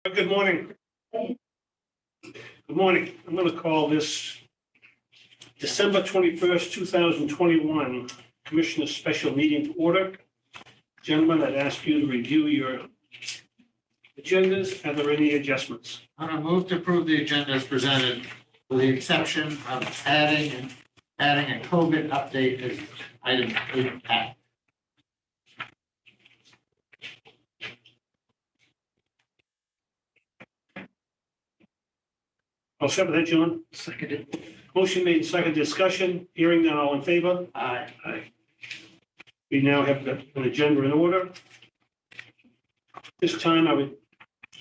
Good morning. Good morning. I'm going to call this December 21st, 2021 Commissioner's Special Meeting to order. Gentlemen, I'd ask you to review your agendas. Are there any adjustments? I'm going to move to approve the agenda as presented, with the exception of adding a COVID update as item 8. All set with that, John? Seconded. Motion made, second discussion. Hearing none, all in favor? Aye. Aye. We now have an agenda in order. This time I would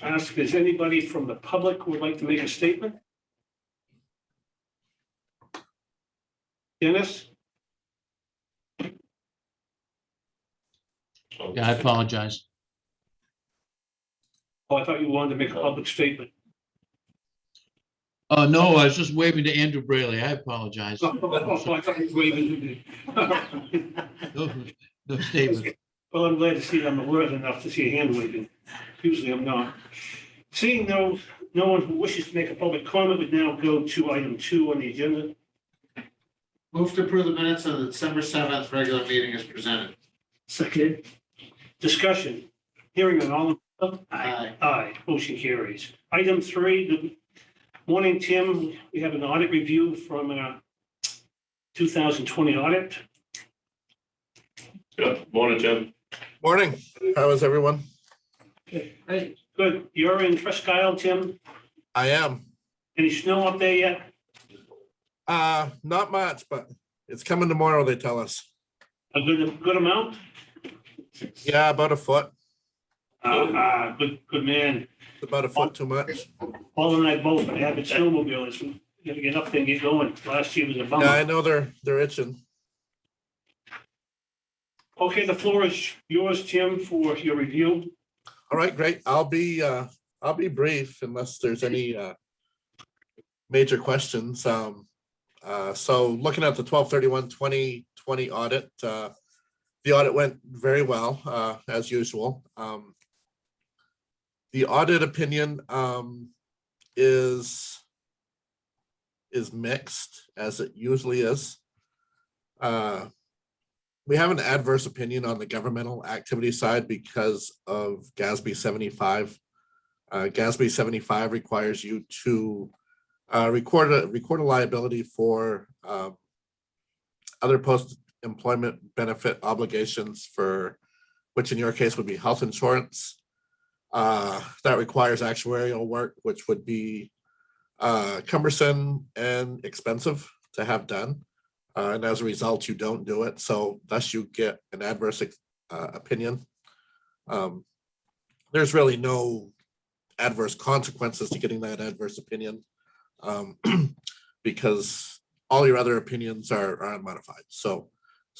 ask, is anybody from the public who would like to make a statement? Dennis? Yeah, I apologize. Oh, I thought you wanted to make a public statement. Oh, no, I was just waving to Andrew Braley. I apologize. Oh, I thought you were waving. No statement. Well, I'm glad to see I'm alert enough to see a hand waving. Usually I'm not. Seeing no one who wishes to make a public comment, would now go to item 2 on the agenda. Move to approve the minutes of the December 7th regular meeting as presented. Second. Discussion. Hearing none, all in favor? Aye. Aye, motion carries. Item 3, good morning, Tim. We have an audit review from 2020 audit. Good morning, Tim. Morning. How is everyone? Great. Good. You're in Presque Isle, Tim. I am. Any snow up there yet? Not much, but it's coming tomorrow, they tell us. A good amount? Yeah, about a foot. Good man. About a foot too much. Paul and I both have a snowmobile. You gotta get up there and get going. Last year was a bummer. Yeah, I know they're itching. Okay, the floor is yours, Tim, for your review. All right, great. I'll be brief unless there's any major questions. So looking at the 12/31/2020 audit, the audit went very well, as usual. The audit opinion is mixed, as it usually is. We have an adverse opinion on the governmental activity side because of GASB 75. GASB 75 requires you to record a liability for other post-employment benefit obligations, for which in your case would be health insurance. That requires actuarial work, which would be cumbersome and expensive to have done. And as a result, you don't do it. So thus you get an adverse opinion. There's really no adverse consequences to getting that adverse opinion, because all your other opinions are unmodified. So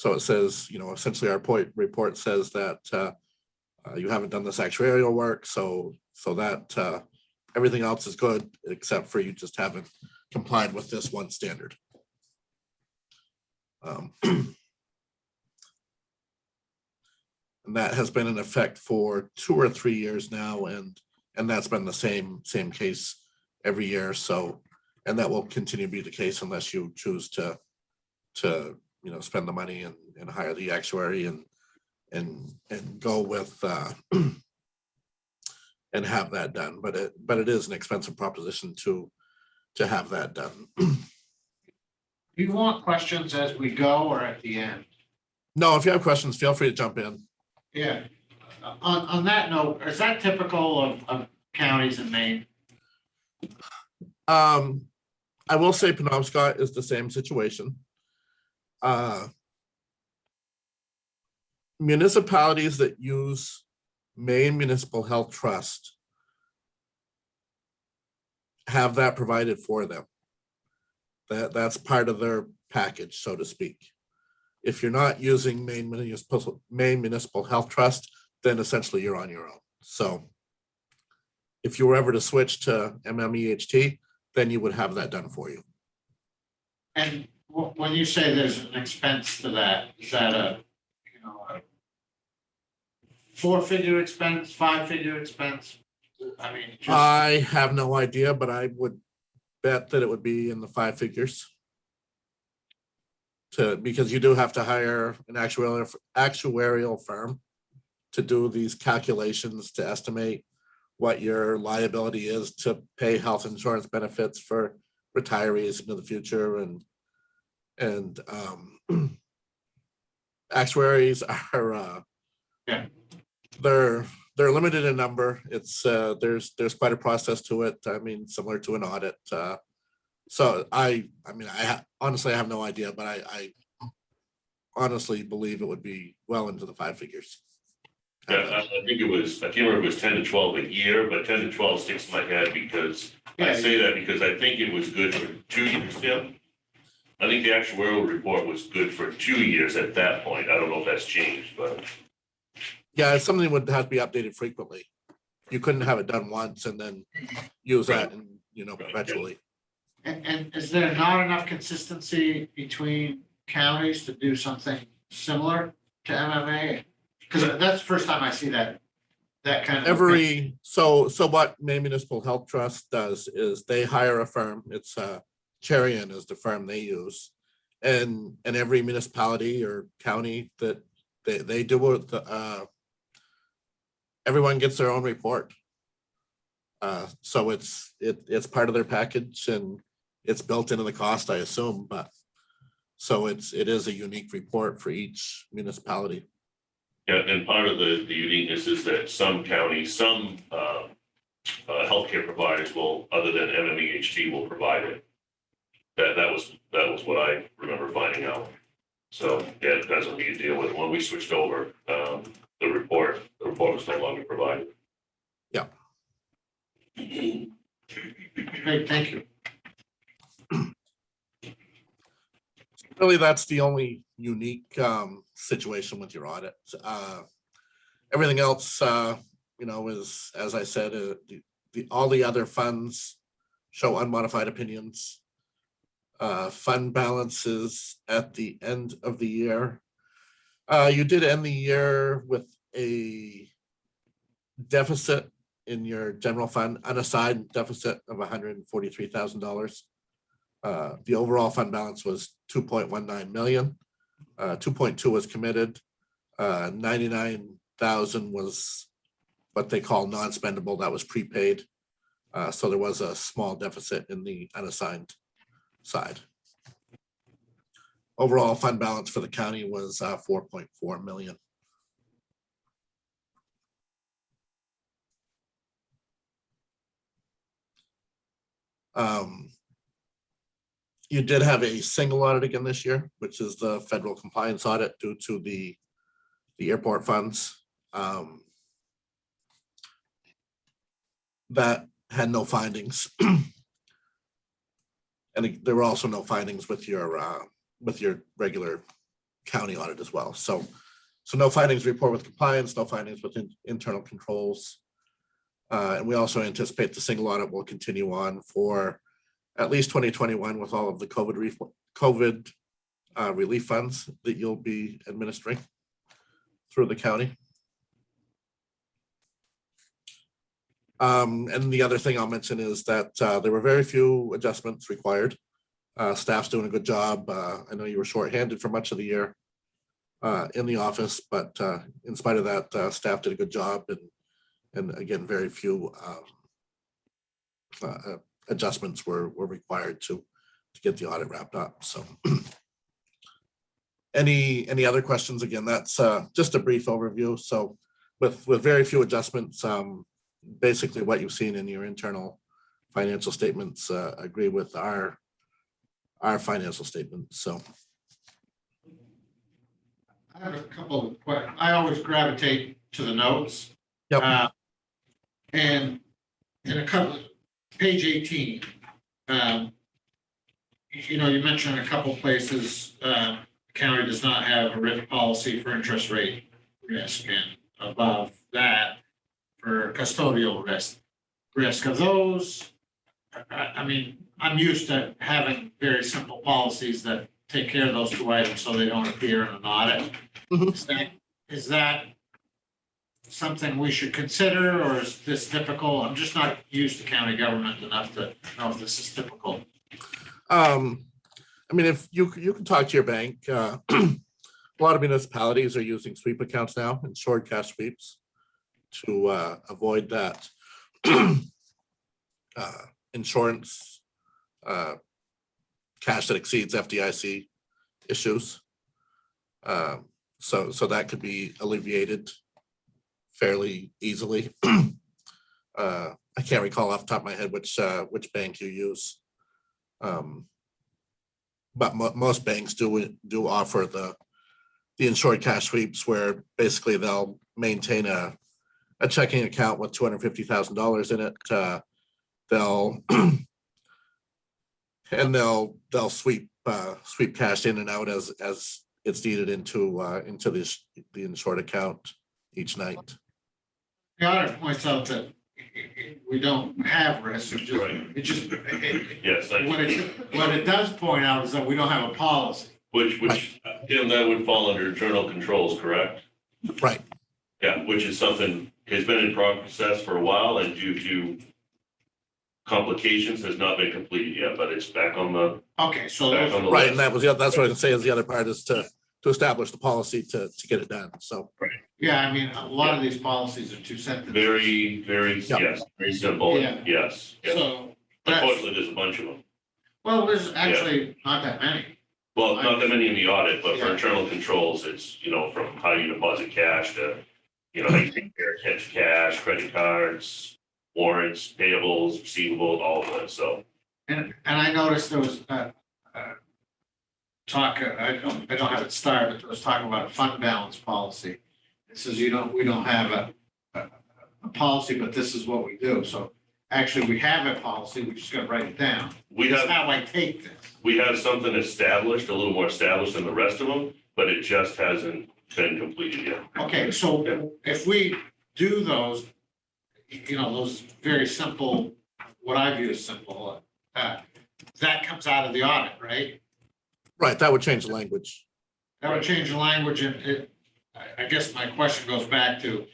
it says, essentially our report says that you haven't done this actuarial work, so that everything else is good, except for you just haven't complied with this one standard. And that has been in effect for 2 or 3 years now, and that's been the same case every year. So, and that will continue to be the case unless you choose to spend the money and hire the actuary and go with and have that done. But it is an expensive proposition to have that done. Do you want questions as we go or at the end? No, if you have questions, feel free to jump in. Yeah. On that note, is that typical of counties in Maine? I will say Penobscot is the same situation. Municipalities that use Maine Municipal Health Trust have that provided for them. That's part of their package, so to speak. If you're not using Maine Municipal Health Trust, then essentially you're on your own. So if you were ever to switch to MMEHT, then you would have that done for you. And when you say there's an expense to that, is that a 4-figure expense, 5-figure expense? I mean, just, I have no idea, but I would bet that it would be in the five figures. Because you do have to hire an actuarial firm to do these calculations to estimate what your liability is to pay health insurance benefits for retirees into the future, and actuaries are Yeah. they're limited in number. It's there's quite a process to it. I mean, similar to an audit. So I mean, honestly, I have no idea, but I honestly believe it would be well into the five figures. Yeah, I think it was, I can't remember if it was 10 to 12 a year, but 10 to 12 sticks in my head because I Yeah. say that because I think it was good for 2 years, Tim. I think the actuarial report was good for 2 years at that point. I don't know if that's changed, but Yeah, it's something that would have to be updated frequently. You couldn't have it done once and then use that and, perpetually. and is there not enough consistency between counties to do something similar to MMA? Because that's the first time I see that kind of. So what Maine Municipal Health Trust does is they hire a firm. It's Charian is the firm they use. And every municipality or county that they do it, everyone gets their own report. So it's part of their package and it's built into the cost, I assume, but so it is a unique report for each municipality. yeah, and part of the uniqueness is that some counties, some healthcare providers will, other than MMEHT, will provide it. That was what I remember finding out. So yeah, it depends on who you deal with. When we switched over, the report was no longer provided. Yeah. Great, thank you. Really, that's the only unique situation with your audit. Everything else, is, as I said, all the other funds show unmodified opinions. Fund balances at the end of the year. You did end the year with a deficit in your general fund, unassigned deficit of $143,000. The overall fund balance was 2.19 million. 2.2 was committed. 99,000 was what they call non-spendable. That was prepaid. So there was a small deficit in the unassigned side. Overall fund balance for the county was 4.4 million. You did have a single audit again this year, which is the federal compliance audit due to the airport funds. That had no findings. And there were also no findings with your regular county audit as well. So no findings report with compliance, no findings with internal controls. And we also anticipate the single audit will continue on for at least 2021 with all of the COVID relief funds that you'll be administering through the county. And the other thing I'll mention is that there were very few adjustments required. Staff's doing a good job. I know you were shorthanded for much of the year in the office, but in spite of that, staff did a good job, and again, very few adjustments were required to get the audit wrapped up. So any other questions? Again, that's just a brief overview. So with very few adjustments, basically what you've seen in your internal financial statements agree with our financial statements. So I have a couple of questions. I always gravitate to the notes. Yep. And in a couple, page 18, you mentioned a couple places, the county does not have a written policy for interest rate risk, and above that for custodial risk of those. I mean, I'm used to having very simple policies that take care of those two items so they don't appear in an audit. Mhm. Is that something we should consider, or is this typical? I'm just not used to county government enough to know if this is typical. I mean, if you can talk to your bank, a lot of municipalities are using sweep accounts now, insured cash sweeps, to avoid that insurance cash that exceeds FDIC issues. So that could be alleviated fairly easily. I can't recall off the top of my head which bank you use. But most banks do offer the insured cash sweeps, where basically they'll maintain a checking account with $250,000 in it. They'll sweep cash in and out as it's needed into the insured account each night. The audit points out that we don't have risk. Right. Yes, thank you. What it does point out is that we don't have a policy. Which, Tim, that would fall under internal controls, correct? Right. Yeah, which is something, has been in process for a while, and due to complications has not been completed yet, but it's back on the, Okay, so back on the Right, and list. that's what I was gonna say is the other part is to establish the policy to get it done, so. yeah, I mean, a lot of these policies are two sentences. Very, Yeah. yes, very simple, Yeah. yes. Yes. So that's, Unfortunately, there's a bunch of them. well, there's actually not that many. Well, not that many in the audit, but for Yeah. internal controls, it's, from how you deposit cash to, how you take care of catch cash, credit cards, warrants, payables, receivables, all of that, so. And I noticed there was talk, I don't have it started, but there was talking about a fund balance policy. It says we don't have a policy, but this is what we do. So actually, we have a policy, we just gotta write it down. We That's have, how I take this. we have something established, a little more established than the rest of them, but it just hasn't been completed yet. Okay, so if we do those, those very simple, what I view as simple, that comes out of the audit, right? Right, that would change the language. That would change the language, and I guess my question goes back to,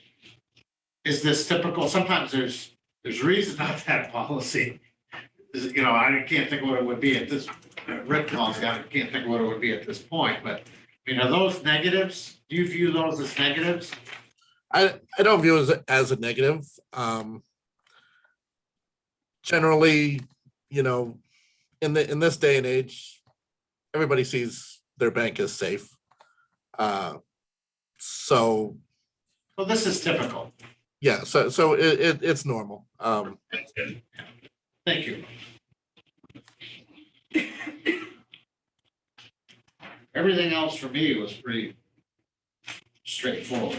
is this typical? Sometimes there's reason not to have policy. I can't think of what it would be at this, written policy, I can't think of what it would be at this point, but, are those negatives? Do you view those as negatives? I don't view it as a negative. Generally, in this day and age, everybody sees their bank as safe. So Well, this is typical. yeah, so it's normal. Thank you. Everything else for me was pretty straightforward.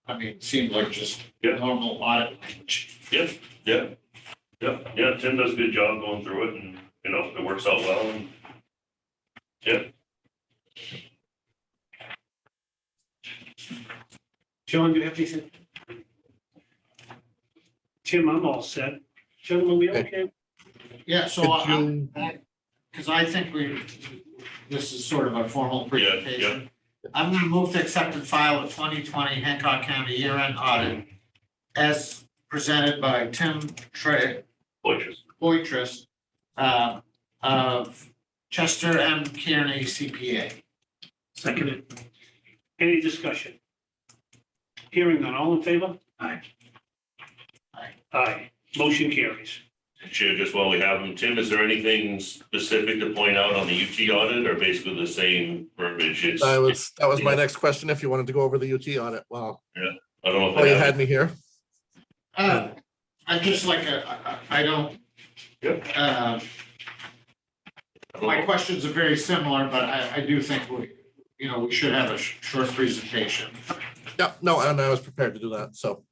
It seemed like just Yeah. normal audit language. Yeah, Tim does a good job going through it, and, it works out well, and, yeah. John, do you have anything? Tim, I'm all set. Gentlemen, we okay? Yeah, so Could you- because I think this is sort of a formal Yeah. presentation. I'm gonna move to accept and file the 2020 Hancock County year-end audit as presented by Tim Boytress of Chester M. Kearney CPA. Seconded. Any discussion? Hearing none, all in favor? Aye. Aye, motion carries. Chair, just while we have him, Tim, is there anything specific to point out on the UT audit, or basically the same verbiage? It's, That was my next question, if you wanted to go over the UT audit. Well, I don't know if oh, you I have had me here. I just like, I don't, my questions are very similar, but I do think we should have a short presentation. Yeah, no, and I was prepared to do that. So,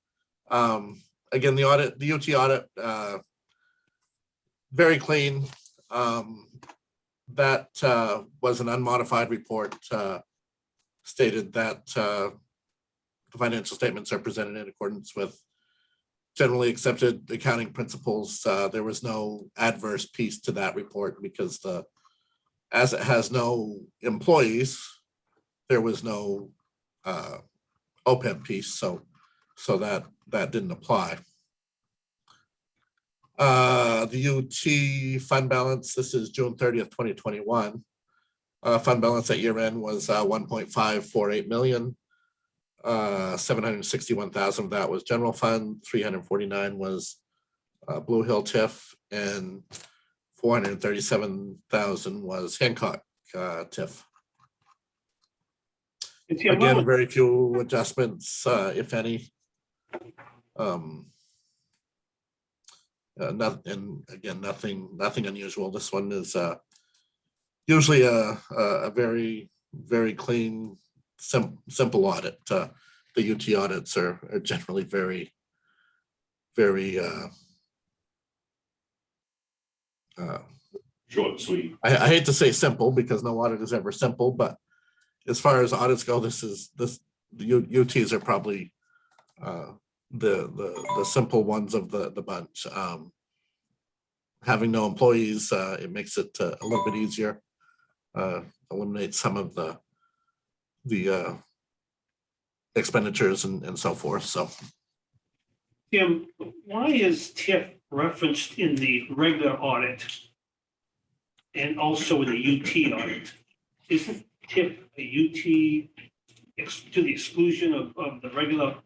again, the UT audit, very clean. That was an unmodified report, stated that the financial statements are presented in accordance with generally accepted accounting principles. There was no adverse piece to that report because as it has no employees, there was no OPEB piece. So So that didn't apply. The UT fund balance, this is June 30th, 2021. Fund balance at year end was 1.548 million. 761,000 of that was general fund, 349 was Blue Hill TIF, and 437,000 was Hancock TIF. And Tim, Again, very few adjustments, if any. And again, nothing unusual. This one is usually a very, very clean, simple audit. The UT audits are generally very, very Short and sweet. I hate to say simple because no audit is ever simple, but as far as audits go, the UTs are probably the simple ones of the bunch. Having no employees, it makes it a little bit easier. Eliminate some of the expenditures and so forth. So, Tim, why is TIF referenced in the regular audit and also in the UT audit? Isn't TIF a UT to the exclusion of the regular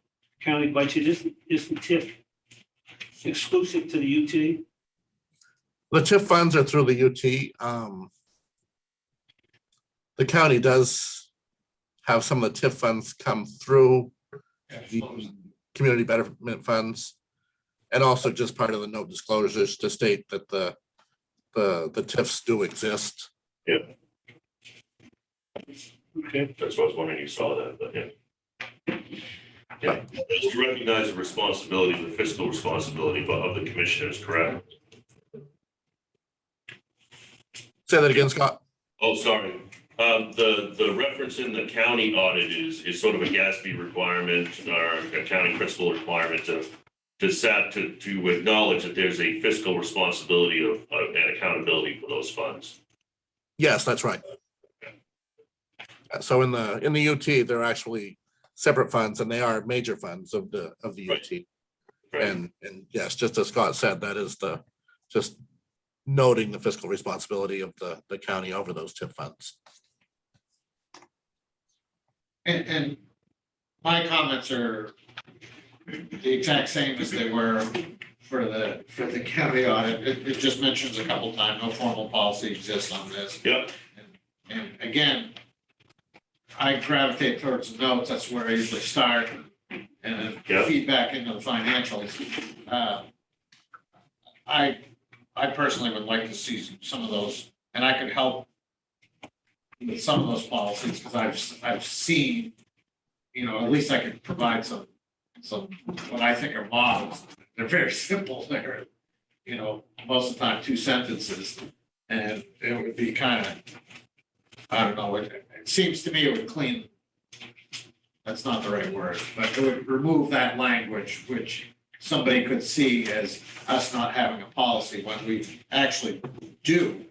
county budget? Isn't TIF exclusive to the UT? the TIF funds are through the UT. The county does have some of the TIF funds come through the community betterment funds, and also just part of the note disclosures to state that the TIFs do exist. Okay. That's what I was wondering, you saw that, but yeah. Yeah, just to recognize the responsibility, the fiscal responsibility of the commissioners, correct? Say that again, Scott. Oh, sorry. The reference in the county audit is sort of a GASB requirement or a county principal requirement to acknowledge that there's a fiscal responsibility of and accountability for those funds. Yes, that's right. So in the UT, they're actually separate funds, and they are major funds of the UT. Right. And yes, just as Scott said, that is just noting the fiscal responsibility of the county over those TIF funds. And my comments are the exact same as they were for the county audit. It just mentions a couple times, no formal policy exists on this. Yep. And again, I gravitate towards the notes. That's where I usually start, and then Yep. feedback into the financials. I personally would like to see some of those, and I could help with some of those policies, because I've seen, at least I could provide some what I think are models. They're very simple. They're, most of the time 2 sentences, and it would be kind of, I don't know, it seems to me it would clean, that's not the right word, but it would remove that language, which somebody could see as us not having a policy when we actually do.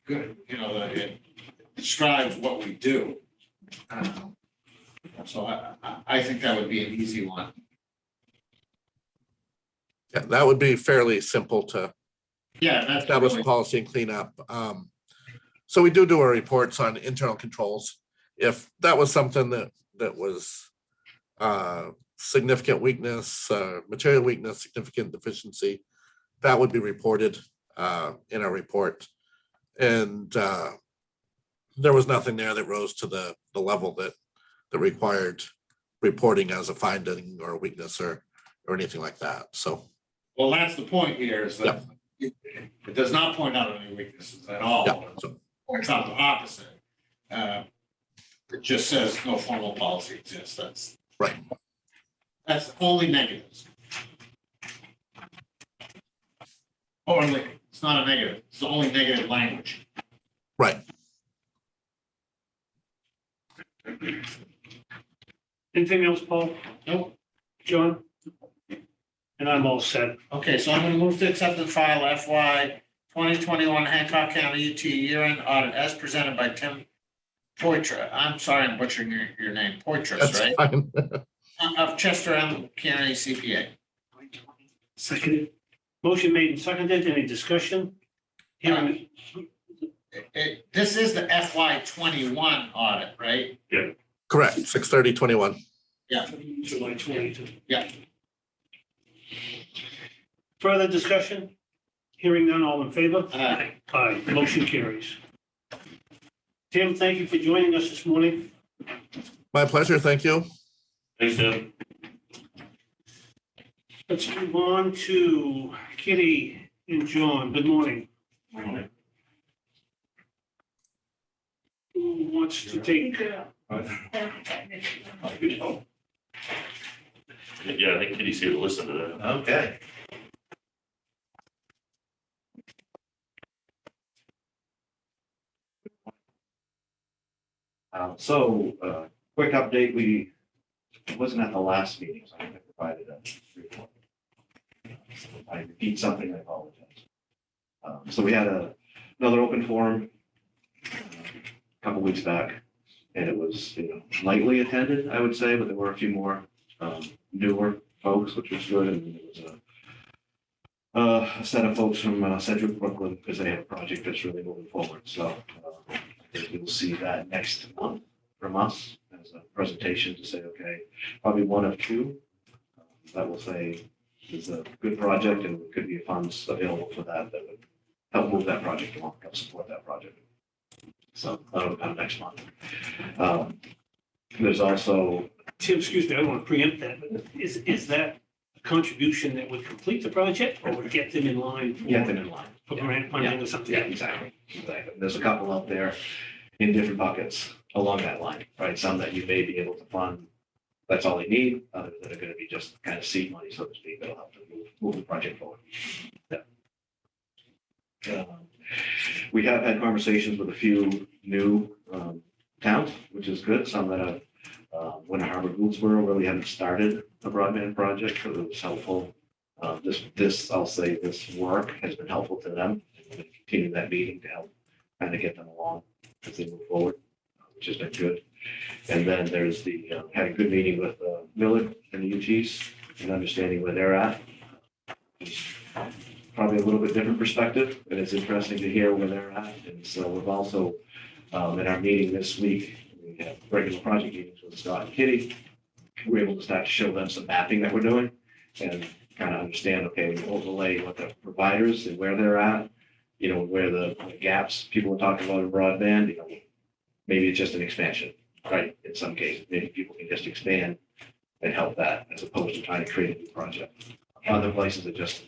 It describes what we do. So I think that would be an easy one. Yeah, that would be fairly simple to Yeah, that's establish really, policy and clean up. So we do our reports on internal controls. If that was something that was significant weakness, material weakness, significant deficiency, that would be reported in our report. And there was nothing there that rose to the level that required reporting as a finding or a weakness or anything like that. So, well, that's the point here, is that it does not point out any weaknesses at all. yeah, so, It points out the opposite. It just says no formal policy exists. That's right. That's only negatives. It's not a negative. It's only negative language. Right. Anything else, Paul? Nope. John? And I'm all set. Okay, so I'm going to move to accept and file FY 2021 Hancock County UT year-end audit as presented by Tim Poitras. I'm sorry, I'm butchering your name. Poitras, That's right? fine. Of Chester M. County CPA. Seconded. Motion made and seconded. Any discussion? Hearing, This is the FY 21 audit, right? Correct, 6/30/21. July 22. Yeah. Further discussion? Hearing none, all in favor? Aye. Aye, motion carries. Tim, thank you for joining us this morning. My pleasure, thank you. Thanks, Tim. Let's move on to Kitty and John. Good morning. Who wants to take? Yeah, I think Kitty's here to listen to that. Okay. Quick update, we wasn't at the last meeting, so I think I provided a report. So if I repeat something, I apologize. So we had another open forum a couple weeks back, and it was, lightly attended, I would say, but there were a few more newer folks, which was good, and there was a set of folks from Central Brooklyn, because they have a project that's really moving forward, so I think you'll see that next month from us as a presentation to say, okay, probably one of two that will say it's a good project and there could be funds available for that that would help move that project along, help support that project. So that'll come next month. There's also, Tim, excuse me, I don't want to preempt that, but is that a contribution that would complete the project or would get them in line? get them in line. For grant funding or something? Yeah, exactly. There's a couple out there in different buckets along that line, right? Some that you may be able to fund, that's all they need, others that are gonna be just kind of seed money, so to speak, that'll help to move the project forward. We have had conversations with a few new towns, which is good, some that have, Winter Harbor, Goldsboro really haven't started a broadband project, so it was helpful. I'll say this work has been helpful to them. We're gonna continue that meeting to help kind of get them along as they move forward, which has been good. And then there's had a good meeting with Millard and the UTs and understanding where they're at. Probably a little bit different perspective, but it's interesting to hear where they're at. And so we've also, in our meeting this week, we have regular project meetings with Scott and Kitty. We're able to start to show them some mapping that we're doing and kind of understand, okay, we overlay what the providers and where they're at, where the gaps people are talking about in broadband, maybe it's just an expansion, right? In some cases, maybe people can just expand and help that as opposed to trying to create a new project. Other places are just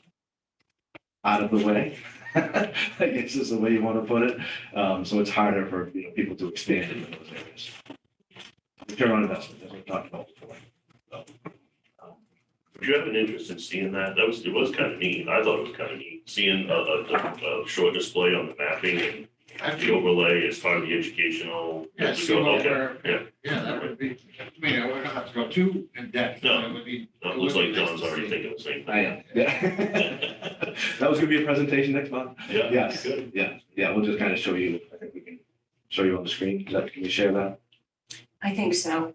out of the way, I guess is the way you want to put it. So it's harder for, people to expand into those areas. Return on investment, as we talked about before. So, Would you have an interest in seeing that? It was kind of neat. I thought it was kind of neat, seeing a short display on the mapping and the overlay as part of the educational. Yeah, Okay, so yeah. yeah, that would be, we don't have to go too in depth. No. It would be. It looks like John's already thinking the same I thing. am, yeah. That was gonna be a presentation next month. Yeah, Yes, good. yeah, we'll just kind of show you, I think we can show you on the screen. Can we share that? I think so.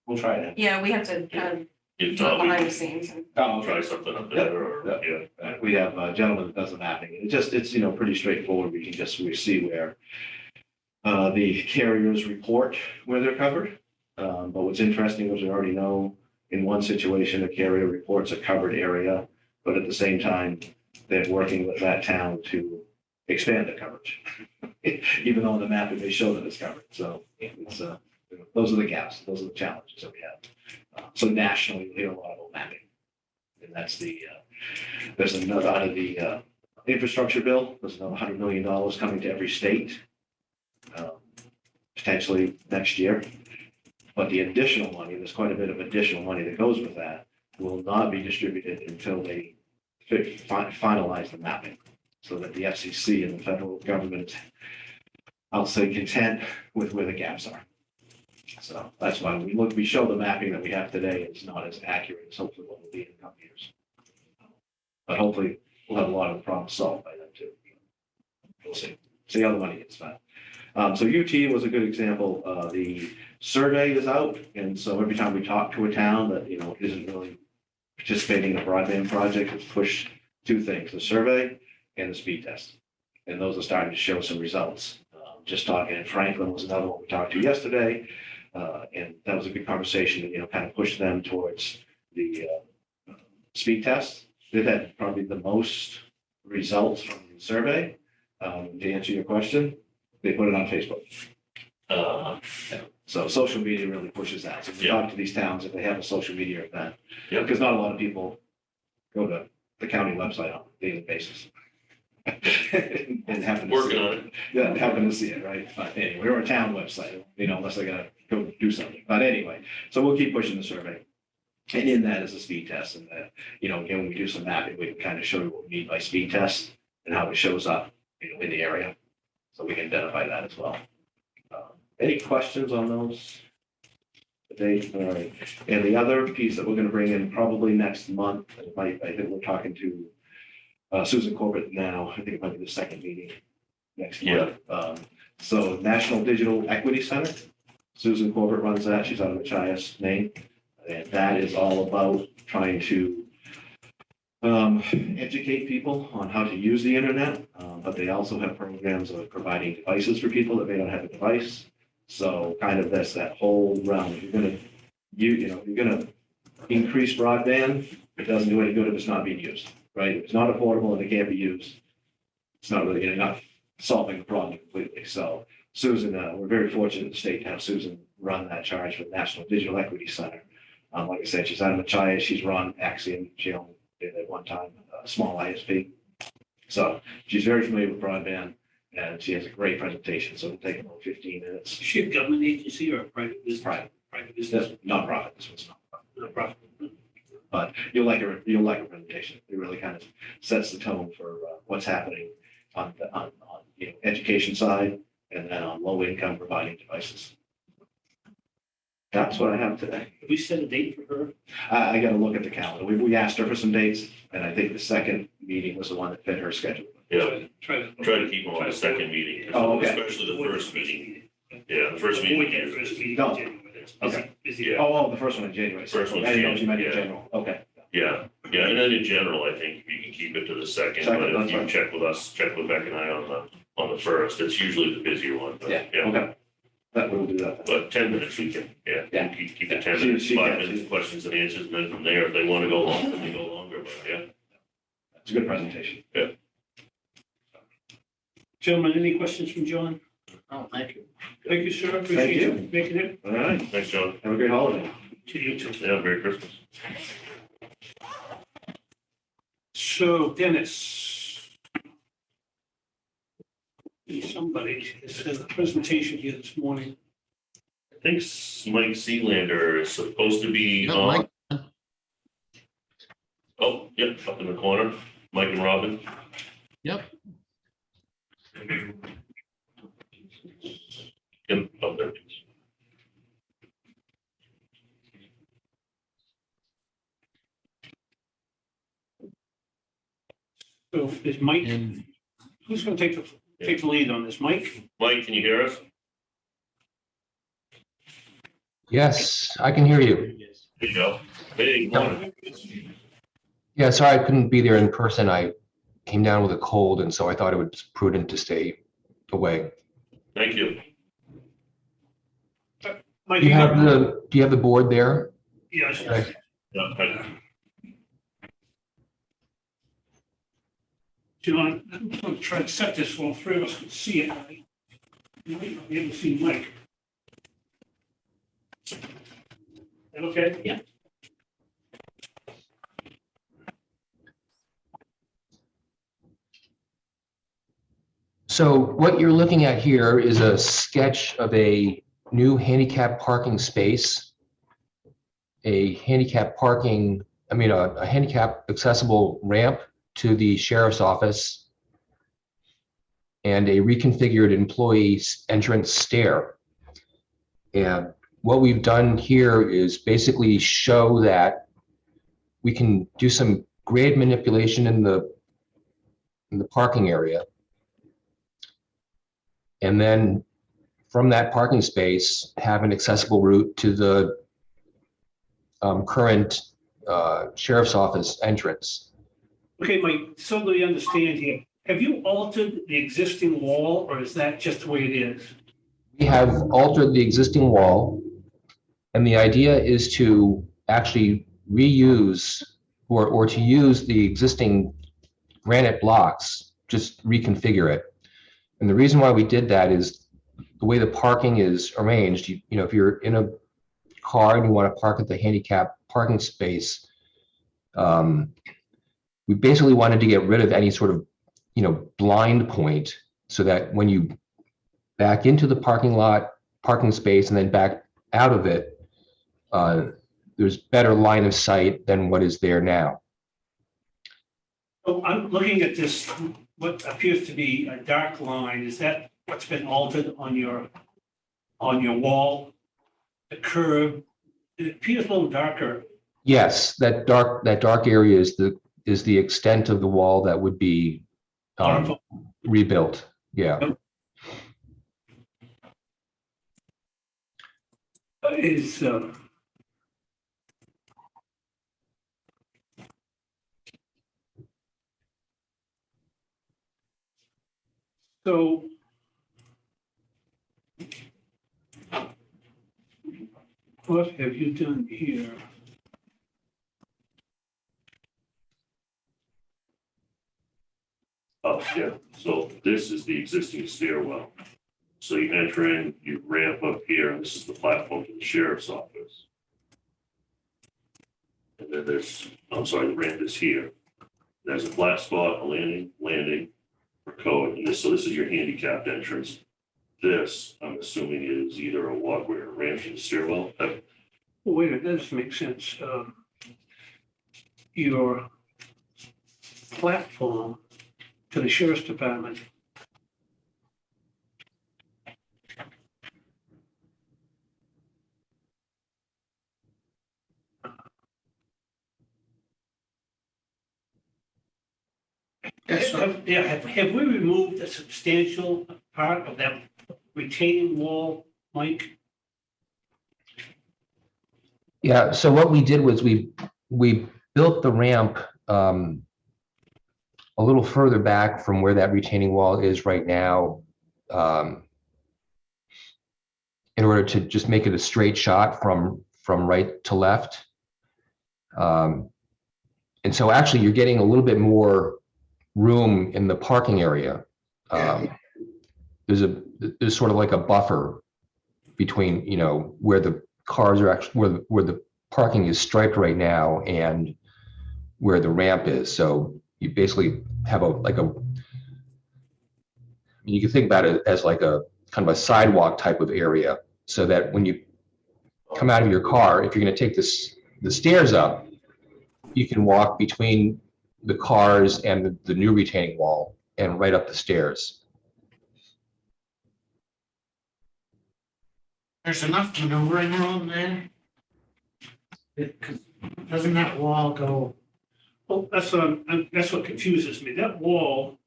We'll try it. Yeah, we have to kind of If do it not, we behind the can scenes and try something up there or, yeah. We have a gentleman that does the mapping. It's pretty straightforward. We see where the carriers report where they're covered. But what's interesting, which I already know, in one situation, a carrier reports a covered area, but at the same time, they're working with that town to expand the coverage. Even though on the map it may show that it's covered. So it's, those are the gaps, those are the challenges that we have. So nationally, we hear a lot about mapping. And that's there's another, out of the infrastructure bill, there's another $100 million coming to every state, potentially next year. But the additional money, there's quite a bit of additional money that goes with that, will not be distributed until they finalize the mapping. So that the FCC and the federal government, I'll say, content with where the gaps are. So that's why we show the mapping that we have today. It's not as accurate as hopefully what will be in a couple years. But hopefully we'll have a lot of the problems solved by then too. We'll see how the money gets spent. So UT was a good example. The survey is out, and so every time we talk to a town that, isn't really participating in a broadband project, it's pushed two things, the survey and the speed test. And those are starting to show some results. Just talking in Franklin was another one we talked to yesterday. And that was a good conversation, kind of pushed them towards the speed test. They've had probably the most results from the survey. To answer your question, they put it on Facebook. So social media really pushes that. So if you talk to these towns, if they have a social media event, because not a lot of people go to the county website on a daily basis. And happen to Working see on it. Yeah, happen to see it, right? But anyway, we're a town website, unless they're gonna go do something. But anyway, so we'll keep pushing the survey. And in that is a speed test. And again, when we do some mapping, we can kind of show you what we mean by speed test and how it shows up, in the area. So we can identify that as well. Any questions on those? All right. And the other piece that we're gonna bring in probably next month, I think we're talking to Susan Corbett now. I think it might be the second meeting next month. So National Digital Equity Center, Susan Corbett runs that. She's out of Machias, Maine. And that is all about trying to educate people on how to use the internet. But they also have programs of providing devices for people that may not have a device. So kind of that whole realm. If you're gonna increase broadband, it doesn't do any good if it's not being used, right? If it's not affordable and it can't be used, it's not really, you're not solving the problem completely. So Susan, we're very fortunate in the state to have Susan run that charge for the National Digital Equity Center. Like I said, she's out of Machias. She's run Axiom. She only did at one time a small ISP. So she's very familiar with broadband, and she has a great presentation. So it'll take about 15 minutes. Is she a government agency or a private business? Private business. That's nonprofit. This one's Nonprofit. but you'll like her presentation. It really kind of sets the tone for what's happening on the education side, and then on low income providing devices. That's what I have today. Have we set a date for her? I got to look at the calendar. We asked her for some dates, and I think the second meeting was the one that fit her schedule. Yeah, Try to keep them on the second meeting, Oh, okay. especially the first meeting. Yeah, the first meeting. We get the first meeting No. in January. It's Okay. busy. Yeah. Oh, the first one in January. First one's I didn't know if you meant in January, yeah. general. Okay. Yeah, and then in general, I think you can keep it to the second, Second, but if that's you fine. check with Beck and I on the first, it's usually the busier one, but Yeah. Okay. That we'll do that. But 10 minutes we can, Yeah. keep it 10 She- minutes, she 5 can, minutes, she- questions and answers, and then from there, if they want to go longer, they go longer, but yeah. It's a good presentation. Gentlemen, any questions from John? Oh, thank you. Thank you, sir. Appreciate you. you making it All right. Thanks, John. Have a great holiday. to you too. Yeah, Merry Christmas. So Dennis. Somebody has a presentation here this morning. I think Mike Sealander is supposed to be No, on. Mike. Oh, yep, up in the corner, Mike and Robin. Yep. Yep, up there. So is Mike, And who's going to take the lead on this? Mike? Mike, can you hear us? Yes, I can hear you. There you go. Hey, good morning. Yeah, sorry I couldn't be there in person. I came down with a cold, and so I thought it was prudent to stay away. Thank you. Mike, Do you have the board there? Yes. Okay. Yeah, John, I'm going to try to set this so all three of us can see it. You might not be able to see Mike. That okay? Yeah. So what you're looking at here is a sketch of a new handicap parking space, a handicap accessible ramp to the sheriff's office, and a reconfigured employee entrance stair. And what we've done here is basically show that we can do some grade manipulation in the parking area. And then from that parking space, have an accessible route to the current sheriff's office entrance. Okay, Mike, so that we understand here, have you altered the existing wall or is that just the way it is? We have altered the existing wall, and the idea is to actually reuse or to use the existing granite blocks, just reconfigure it. And the reason why we did that is the way the parking is arranged. You know, if you're in a car and you want to park at the handicap parking space, we basically wanted to get rid of any sort of, blind point, so that when you back into the parking space and then back out of it, there's better line of sight than what is there now. So I'm looking at this, what appears to be a dark line. Is that what's been altered on your wall? The curve, it appears a little darker. Yes, that dark area is the extent of the wall that would be rebuilt. Yeah. Is, so what have you done here? Oh, yeah, so this is the existing stairwell. So you enter in, you ramp up here, and this is the platform to the sheriff's office. And then there's, I'm sorry, the ramp is here. There's a flat spot, a landing for code, and so this is your handicapped entrance. This, I'm assuming, is either a walkway or a ramp to the stairwell. Oh, wait a minute, that doesn't make sense. Your platform to the sheriff's department. Have we removed a substantial part of that retaining wall, Mike? Yeah, so what we did was we built the ramp a little further back from where that retaining wall is right now, in order to just make it a straight shot from right to left. And so actually you're getting a little bit more room in the parking area. There's sort of like a buffer between, where the cars are actually, where the parking is striped right now and where the ramp is. So you basically have you can think about it as like a kind of a sidewalk type of area, so that when you come out of your car, if you're going to take the stairs up, you can walk between the cars and the new retaining wall and right up the stairs. There's enough maneuvering room there. Doesn't that wall go? Well, that's what confuses me. That wall.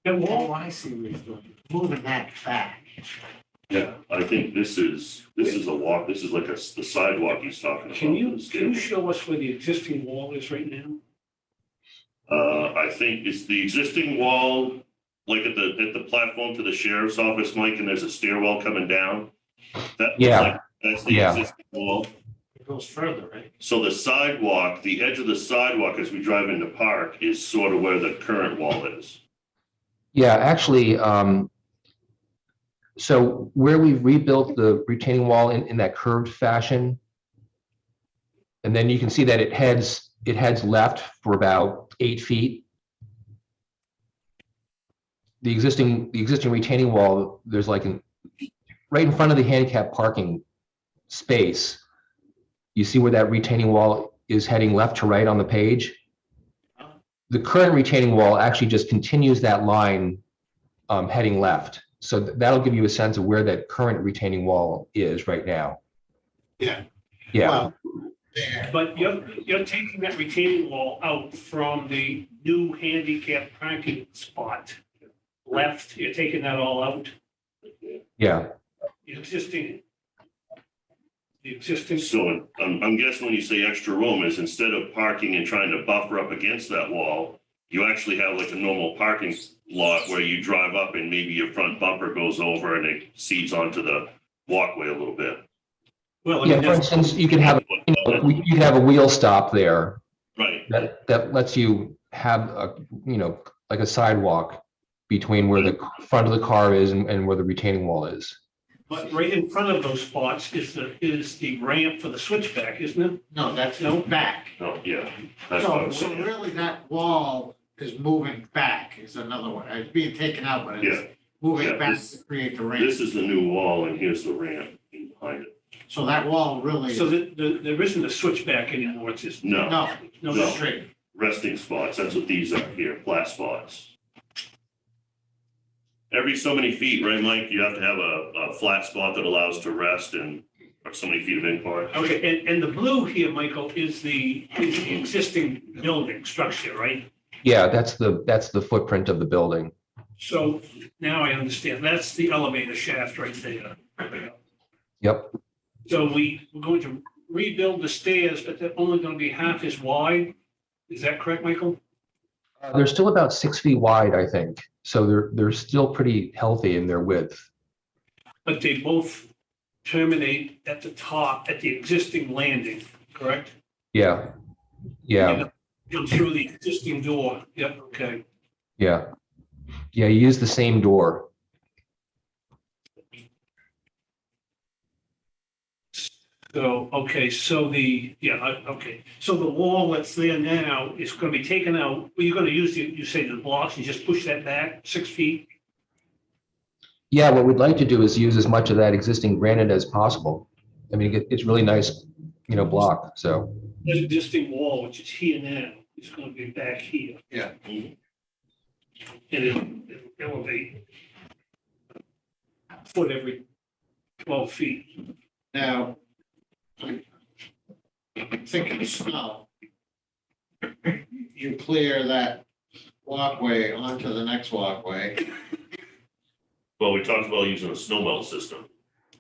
That wall, Oh, I see what he's doing. Moving that back. Yeah, I think this is a walk, this is like the sidewalk he's talking about. can you show us where the existing wall is right now? I think it's the existing wall, like at the platform to the sheriff's office, Mike, and there's a stairwell coming down. That's the existing wall. It goes further, right? So the sidewalk, the edge of the sidewalk as we drive into park is sort of where the current wall is. Yeah, actually, so where we've rebuilt the retaining wall in that curved fashion, and then you can see that it heads left for about 8 feet. The existing retaining wall, there's like right in front of the handicap parking space, you see where that retaining wall is heading left to right on the page. The current retaining wall actually just continues that line heading left. So that'll give you a sense of where that current retaining wall is right now. Yeah. Yeah. Well, there. But you're taking that retaining wall out from the new handicap parking spot. left, you're taking that all out, Yeah, the existing, So I'm guessing when you say extra room is instead of parking and trying to buffer up against that wall, you actually have like a normal parking lot where you drive up and maybe your front bumper goes over and it seeds onto the walkway a little bit. well, I yeah, mean, for that's, instance, you could have, you could have a wheel stop there Right, that lets you have a, like a sidewalk between where the front of the car is and where the retaining wall is. but right in front of those spots is the ramp for the switchback, isn't it? No, that's No. back. oh, yeah, that's what I was So saying. really that wall is moving back is another way. It's being taken out, but Yeah. it's moving Yeah, back this- to create the ramp. This is the new wall and here's the ramp behind it. So that wall really, So there isn't a switchback anymore, it's just, No, no, no, No. straight. resting spots, that's what these are here, flat spots. Every so many feet, right, Mike, you have to have a flat spot that allows to rest and or so many feet of incline. okay, and the blue here, Michael, is the existing building structure, right? Yeah, that's the footprint of the building. So now I understand, that's the elevator shaft right there. Yep. So we're going to rebuild the stairs, but they're only gonna be half as wide, is that correct, Michael? They're still about 6 feet wide, I think. So they're still pretty healthy in their width. But they both terminate at the top, at the existing landing, correct? Yeah. Yeah. Come through the existing door, yep, okay. Yeah. Yeah. You use the same door. So, okay, so okay, so the wall that's there now is gonna be taken out, you're gonna use you say the blocks, and just push that back 6 feet? Yeah. What we'd like to do is use as much of that existing granite as possible. I mean, it's really nice, block. So, The existing wall, which is here now, is gonna be back here. Yeah. And it'll elevate a foot every 12 feet. Now, thinking snow, you clear that walkway onto the next walkway. Well, we talked about using a snow melt system,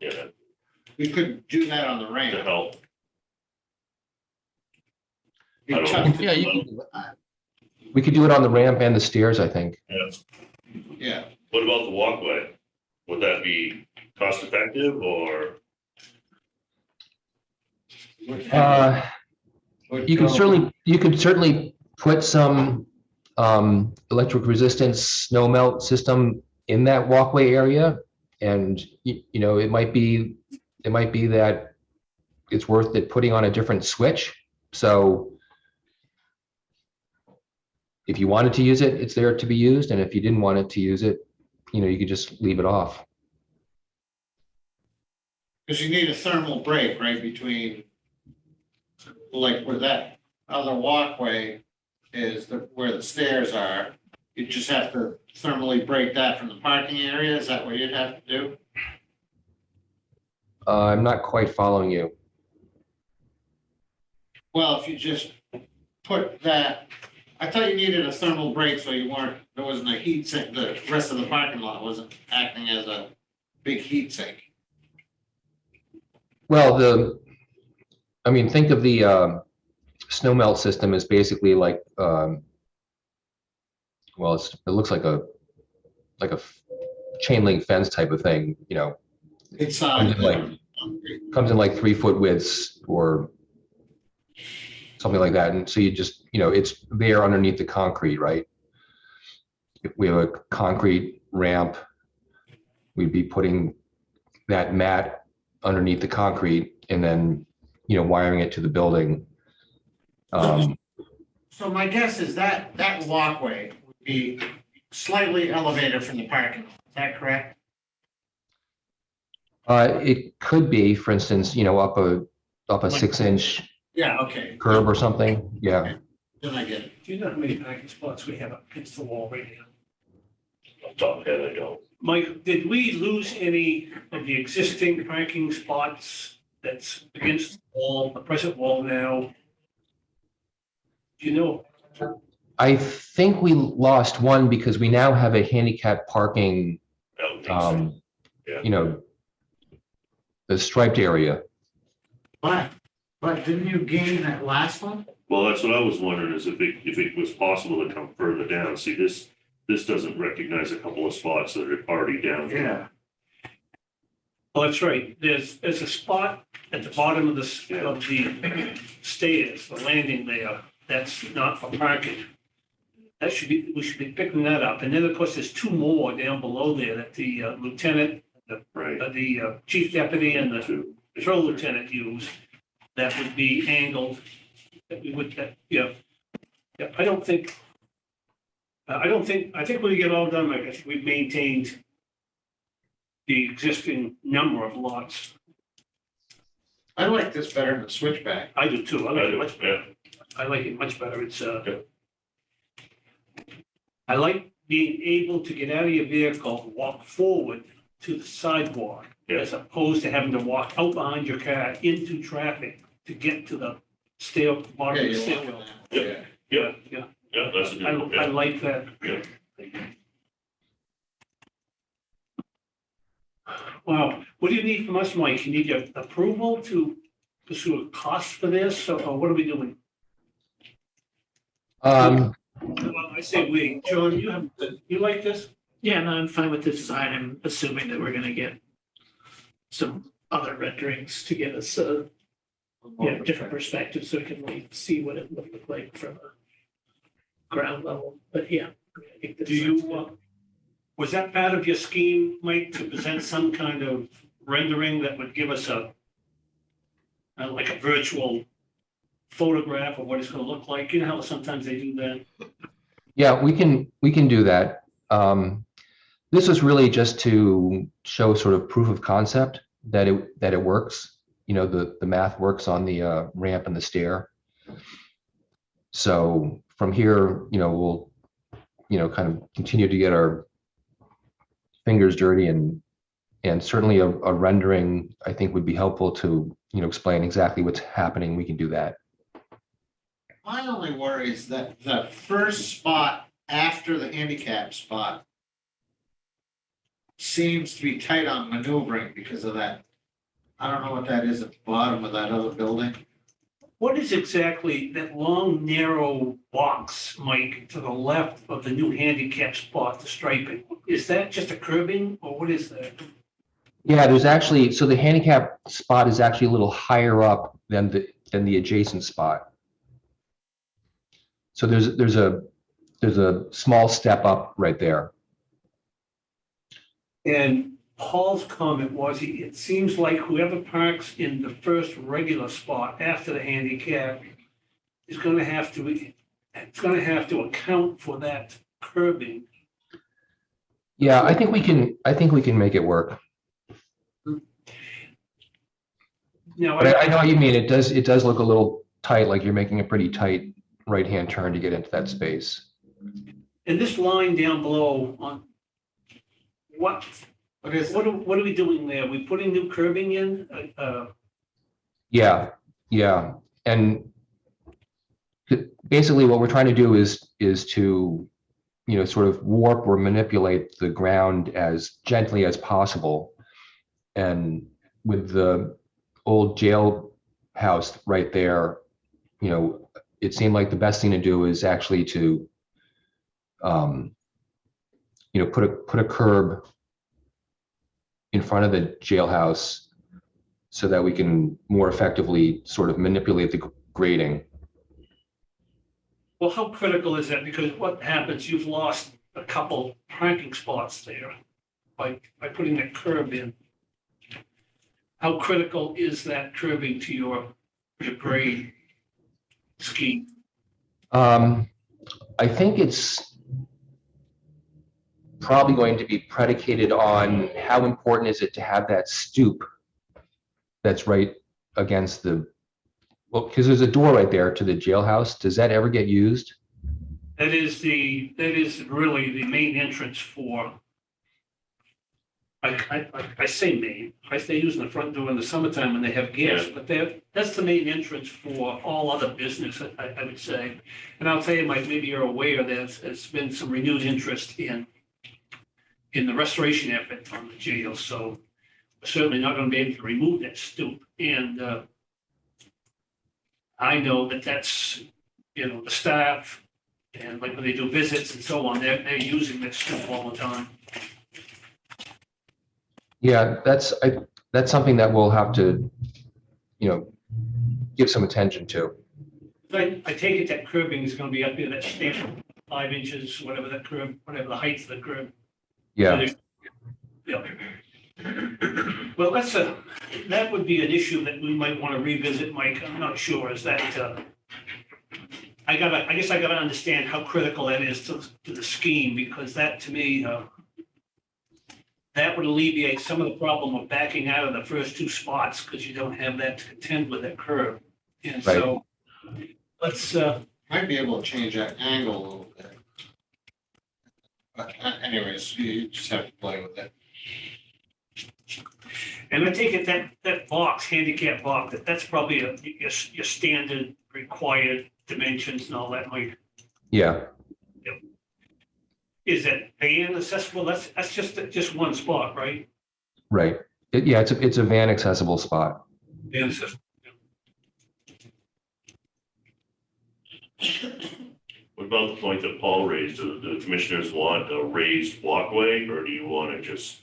yeah, We could do that on the to ramp. help. You I don't chuck know. it- yeah, we could do it on the ramp and the stairs, I think. Yeah, What about the walkway? Would that be cost effective or? Would You go- could certainly put some electric resistance snow melt system in that walkway area. And it might be that it's worth it putting on a different switch. So if you wanted to use it, it's there to be used. And if you didn't want it to use it, you could just leave it off. Because you need a thermal break right between, like where that other walkway is, where the stairs are. You just have to thermally break that from the parking area. Is that what you'd have to do? I'm not quite following you. Well, if you just put that, I thought you needed a thermal break so there wasn't a heat sink, the rest of the parking lot wasn't acting as a big heat sink. Well, think of the snow melt system as basically like, it looks like a chain link fence type of thing, It's, comes in like 3 foot widths or something like that. And so you just, it's there underneath the concrete, right? If we have a concrete ramp, we'd be putting that mat underneath the concrete and then, wiring it to the building. so my guess is that walkway would be slightly elevated from the parking lot. Is that correct? It could be, for instance, up a Like- 6-inch Yeah, okay. curb or something. Yeah. Then I get it. Do you know how many parking spots we have up against the wall right now? Off the top of my head, I don't. Mike, did we lose any of the existing parking spots that's against the wall, the present wall now? Do you know? I think we lost one because we now have a handicap parking, That would make sense. Yeah. you know, the striped area. But didn't you gain that last one? Well, that's what I was wondering, is if it was possible to come further down. See, this doesn't recognize a couple of spots that are already down. Yeah. Well, that's right. There's a spot at the bottom of the stairs, the landing there, that's not for parking. That should be, we should be picking that up. And then, of course, there's two more down below there that the lieutenant, Right. the chief deputy and the Two. patrol lieutenant use. That would be angled, that we would, yeah. Yeah, I think when we get all done, Mike, I think we've maintained the existing number of lots. I like this better than the switchback. I do too. I like it much better. Yeah, I like it much better. It's, Yeah. I like being able to get out of your vehicle, walk forward to the sidewalk, Yeah. as opposed to having to walk out behind your car into traffic to get to the bottom of the stairwell. Yeah. Yeah. yeah, that's a good one. I Yeah. like that. Yeah. Wow. What do you need from us, Mike? You need your approval to pursue a cost for this, or what are we doing? Um, Well, I say we. John, you like this? Yeah, no, I'm fine with the design. I'm assuming that we're gonna get some other renderings to give us a, different perspective so we can like see what it would look like from a ground level. But yeah, I think this Do sounds you, good. was that part of your scheme, Mike, to present some kind of rendering that would give us like a virtual photograph of what it's gonna look like? You know how sometimes they do that? yeah, we can do that. This was really just to show sort of proof of concept that it works. You know, the math works on the ramp and the stair. So from here, we'll, kind of continue to get our fingers dirty, and certainly a rendering, I think, would be helpful to, explain exactly what's happening. We can do that. My only worry is that the first spot after the handicap spot seems to be tight on maneuvering because of that. I don't know what that is at the bottom of that other building. What is exactly that long, narrow box, Mike, to the left of the new handicap spot, the striping? Is that just a curbing, or what is that? Yeah, there's actually, so the handicap spot is actually a little higher up than the adjacent spot. So there's a small step up right there. And Paul's comment was, it seems like whoever parks in the first regular spot after the handicap is gonna have to account for that curbing. Yeah, I think we can make it work. Now, But I know what you mean. It does look a little tight, like you're making a pretty tight right-hand turn to get into that space. and this line down below on, what are we doing there? We putting new curbing in? Yeah. And basically what we're trying to do is to, sort of warp or manipulate the ground as gently as possible. And with the old jail house right there, it seemed like the best thing to do is actually to, put a curb in front of the jailhouse so that we can more effectively sort of manipulate the grading. Well, how critical is that? Because what happens, you've lost a couple parking spots there by putting that curb in. How critical is that curbing to your grade scheme? I think it's probably going to be predicated on how important is it to have that stoop that's right against well, because there's a door right there to the jailhouse. Does that ever get used? That is really the main entrance for I say Maine, I stay using the front door in the summertime when they have gas, but that's the main entrance for all other business, I would say. And I'll tell you, Mike, maybe you're aware, there's been some renewed interest in the restoration effort on the jail, so we're certainly not gonna be able to remove that stoop. And I know that's, the staff, and like when they do visits and so on, they're using that stoop all the time. Yeah, that's something that we'll have to, give some attention to. I take it that curbing is gonna be up there, that standard 5 inches, whatever that curb, whatever the height of the curb. Yeah, Yeah. Well, that would be an issue that we might want to revisit, Mike. I'm not sure, is that, I guess I gotta understand how critical that is to the scheme, because that, to me, that would alleviate some of the problem of backing out of the first 2 spots, because you don't have that to contend with that curve. And so, let's, Might be able to change that angle a little bit. But anyways, you just have to play with it. and I take it that box, handicap box, that's probably your standard required dimensions and all that, Mike. yeah, Is that van accessible? That's just one spot, right? right. Yeah, it's a van accessible spot. Van accessible. What about the point that Paul raised? Do the commissioners want a raised walkway, or do you want to just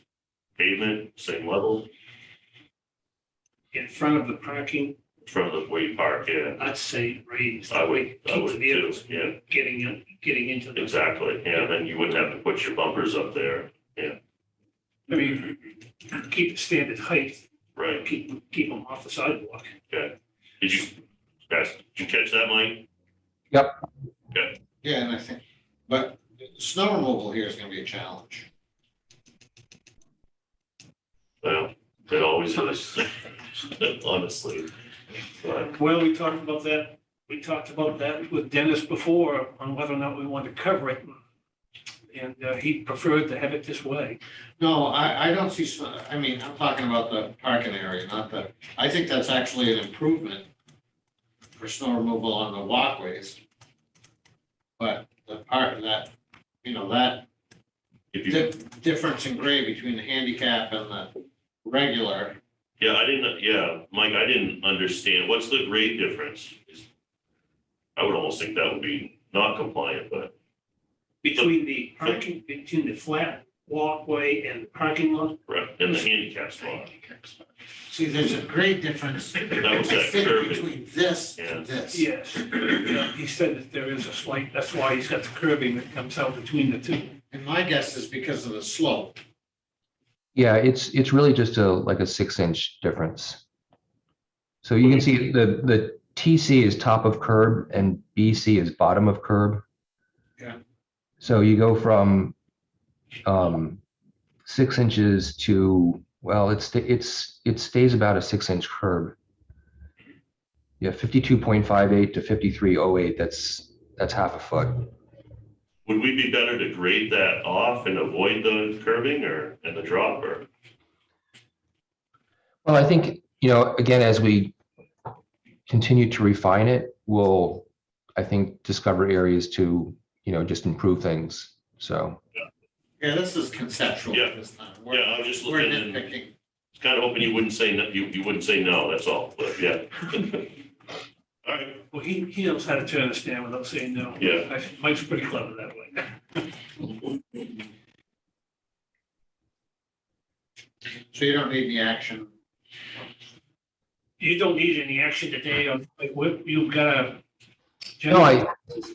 pavement, same level, In front of the parking, in front of the way you park? Yeah, I'd say raised. I would Keep the too, vehicles yeah. Getting into the. Exactly, yeah, then you wouldn't have to put your bumpers up there, I mean, keep the standard height, right? keep them off the sidewalk. Did you catch that, Mike? Yeah, and I think, but snow removal here is gonna be a challenge. Well, it always is, honestly. But, Well, we talked about that with Dennis before on whether or not we want to cover it. And he preferred to have it this way. No, I don't see, I mean, I'm talking about the parking area, I think that's actually an improvement for snow removal on the walkways. But the part that, that if you, difference in grade between the handicap and the regular, Mike, I didn't understand, what's the grade difference? I would almost think that would be not compliant, but, Between the flat walkway and the parking lot. right, and the handicap spot. see, there's a grade difference. That was I that think curve. between this Yeah. and this. Yes, yeah, he said that there is a slight, that's why he's got the curbing that comes out between the two. And my guess is because of the slope. Yeah, it's really just like a 6-inch difference. So you can see the TC is top of curb and BC is bottom of curb. Yeah. So you go from 6 inches to, well, it stays about a 6-inch curb. Yeah, 52.58 to 53.08. That's half a foot. Would we be better to grade that off and avoid the curving and the drop, or? Well, I think, again, as we continue to refine it, we'll, I think, discover areas to, just improve things. So, Yeah, this is conceptual. Yeah. This time. Yeah, I was just We're looking and nitpicking. kind of hoping you wouldn't say, no. You wouldn't say no, that's all, but yeah. All right, Well, he knows how to turn a stand without saying no. Yeah. Mike's pretty clever that way. So you don't need the action. You don't need any action today, like, what, you've got a. no,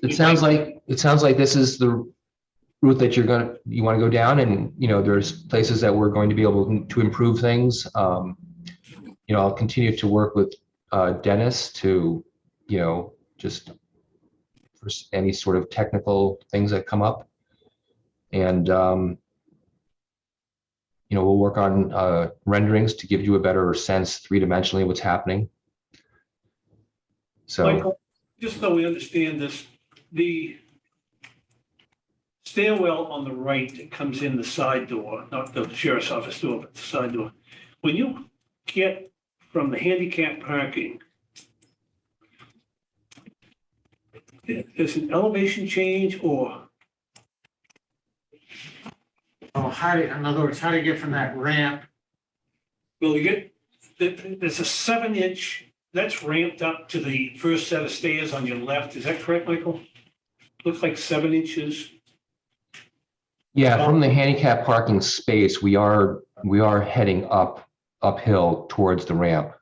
it sounds like this is the route that you want to go down, and there's places that we're going to be able to improve things. I'll continue to work with Dennis to just for any sort of technical things that come up, and we'll work on renderings to give you a better sense 3-dimensionally what's happening. So Michael, just so we understand this, the stairwell on the right that comes in the side door, not the sheriff's office door, but the side door. When you get from the handicap parking, there's an elevation change or, Oh, in other words, how do you get from that ramp? well, you get, there's a 7-inch, that's ramped up to the first set of stairs on your left. Is that correct, Michael? Looks like 7 inches. Yeah, from the handicap parking space, we are heading uphill towards the ramp,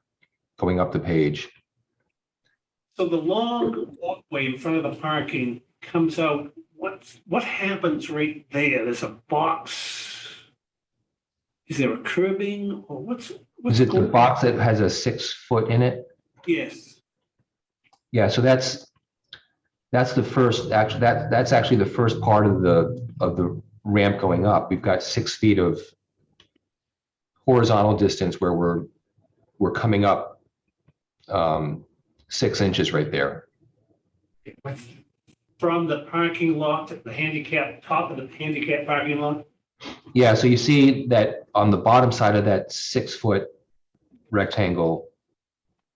going up the page. So the long walkway in front of the parking comes out, what happens right there? There's a box. Is there a curbing or what's Is it the going- box that has a 6-foot in it? Yes, Yeah, so that's the first, actually, that's actually the first part of the ramp going up. We've got 6 feet of horizontal distance where we're coming up 6 inches right there. from the parking lot to the handicap, top of the handicap parking lot. Yeah, so you see that on the bottom side of that 6-foot rectangle,